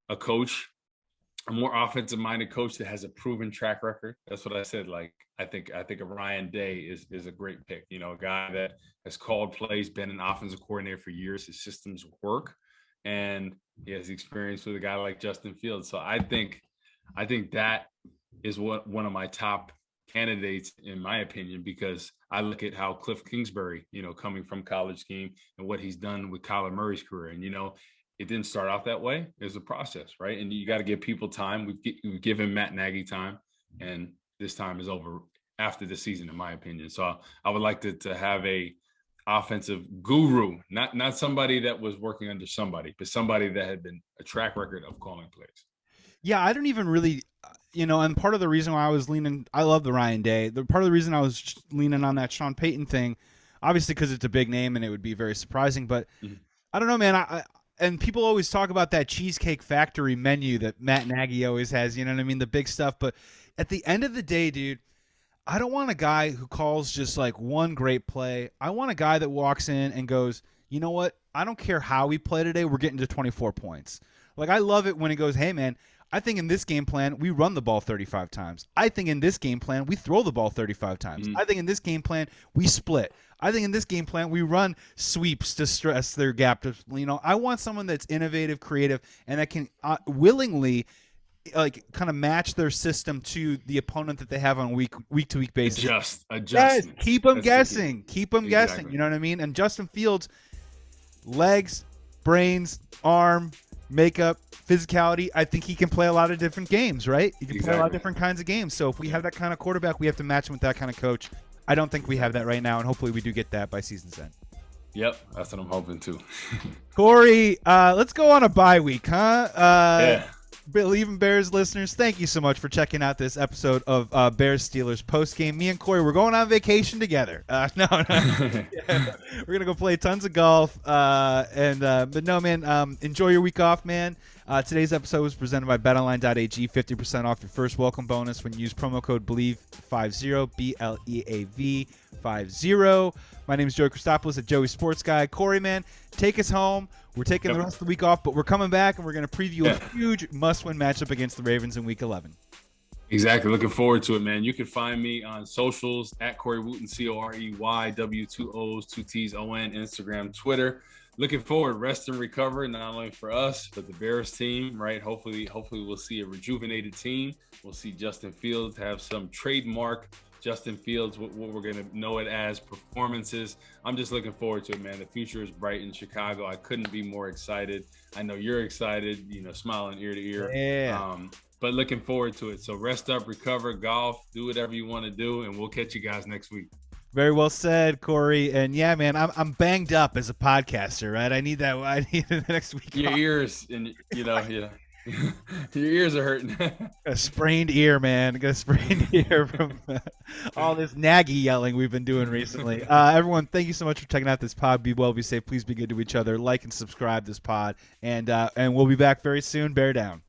a coach, a more offensive minded coach that has a proven track record. That's what I said. Like, I think a Ryan Day is a great pick, a guy that has called plays, been an offensive coordinator for years. His systems work, and he has experience with a guy like Justin Fields. So I think that is one of my top candidates, in my opinion, because I look at how Cliff Kingsbury, coming from college scheme and what he's done with Kyler Murray's career. And, it didn't start out that way. It was a process, right? And you got to give people time. We've given Matt Nagy time, and this time is over after the season, in my opinion. So I would like to have a offensive guru, not somebody that was working under somebody, but somebody that had been a track record of calling plays. Yeah, I don't even really, and part of the reason why I was I love the Ryan Day. Part of the reason I was leaning on that Sean Payton thing, obviously because it's a big name and it would be very surprising, but I don't know, man. And people always talk about that Cheesecake Factory menu that Matt Nagy always has, you know what I mean? The big stuff. But at the end of the day, dude, I don't want a guy who calls just like one great play. I want a guy that walks in and goes, you know what? I don't care how we play today. We're getting to 24 points. Like, I love it when he goes, hey, man, I think in this game plan, we run the ball 35 times. I think in this game plan, we throw the ball 35 times. I think in this game plan, we split. I think in this game plan, we run sweeps to stress their gap. I want someone that's innovative, creative, and that can willingly kind of match their system to the opponent that they have on week to week basis. Adjust. Yes, keep them guessing. Keep them guessing. You know what I mean? And Justin Fields, legs, brains, arm, makeup, physicality, I think he can play a lot of different games, right? He can play a lot of different kinds of games. So if we have that kind of quarterback, we have to match him with that kind of coach. I don't think we have that right now, and hopefully we do get that by season's end. Yep, that's what I'm hoping too. Corey, let's go on a bye week, huh? Yeah. BLEAV in Bears listeners, thank you so much for checking out this episode of Bears Steelers postgame. Me and Corey, we're going on vacation together. No. Yeah. We're going to go play tons of golf. But no, man, enjoy your week off, man. Today's episode was presented by betonline.ag. 50% off your first welcome bonus when you use promo code BLEAV50, BLEAV 50. My name is Joey Christopoulos at Joey Sports Guy. Corey, man, take us home. We're taking the rest of the week off, but we're coming back, and we're going to preview a huge must-win matchup against the Ravens in Week 11. Exactly. Looking forward to it, man. You can find me on socials at Corey Wootton, COREYW, 2 O's, 2 T's, ON, Instagram, Twitter. looking forward, rest and recover, not only for us, but the Bears team, right? Hopefully we'll see a rejuvenated team. We'll see Justin Fields have some trademark Justin Fields, what we're going to know it as, performances. I'm just looking forward to it, man. The future is bright in Chicago. I couldn't be more excited. I know you're excited, smiling ear to ear. Yeah. But looking forward to it. So rest up, recover, golf, do whatever you want to do, and we'll catch you guys next week. Very well said, Corey. And yeah, man, I'm banged up as a podcaster, right? I need the next week. Your ears, and your ears are hurting. A sprained ear, man. Got a sprained ear from all this Nagy yelling we've been doing recently. Everyone, thank you so much for checking out this pod. Be well, be safe. Please be good to each other. Like and subscribe this pod, and we'll be back very soon. Bear down.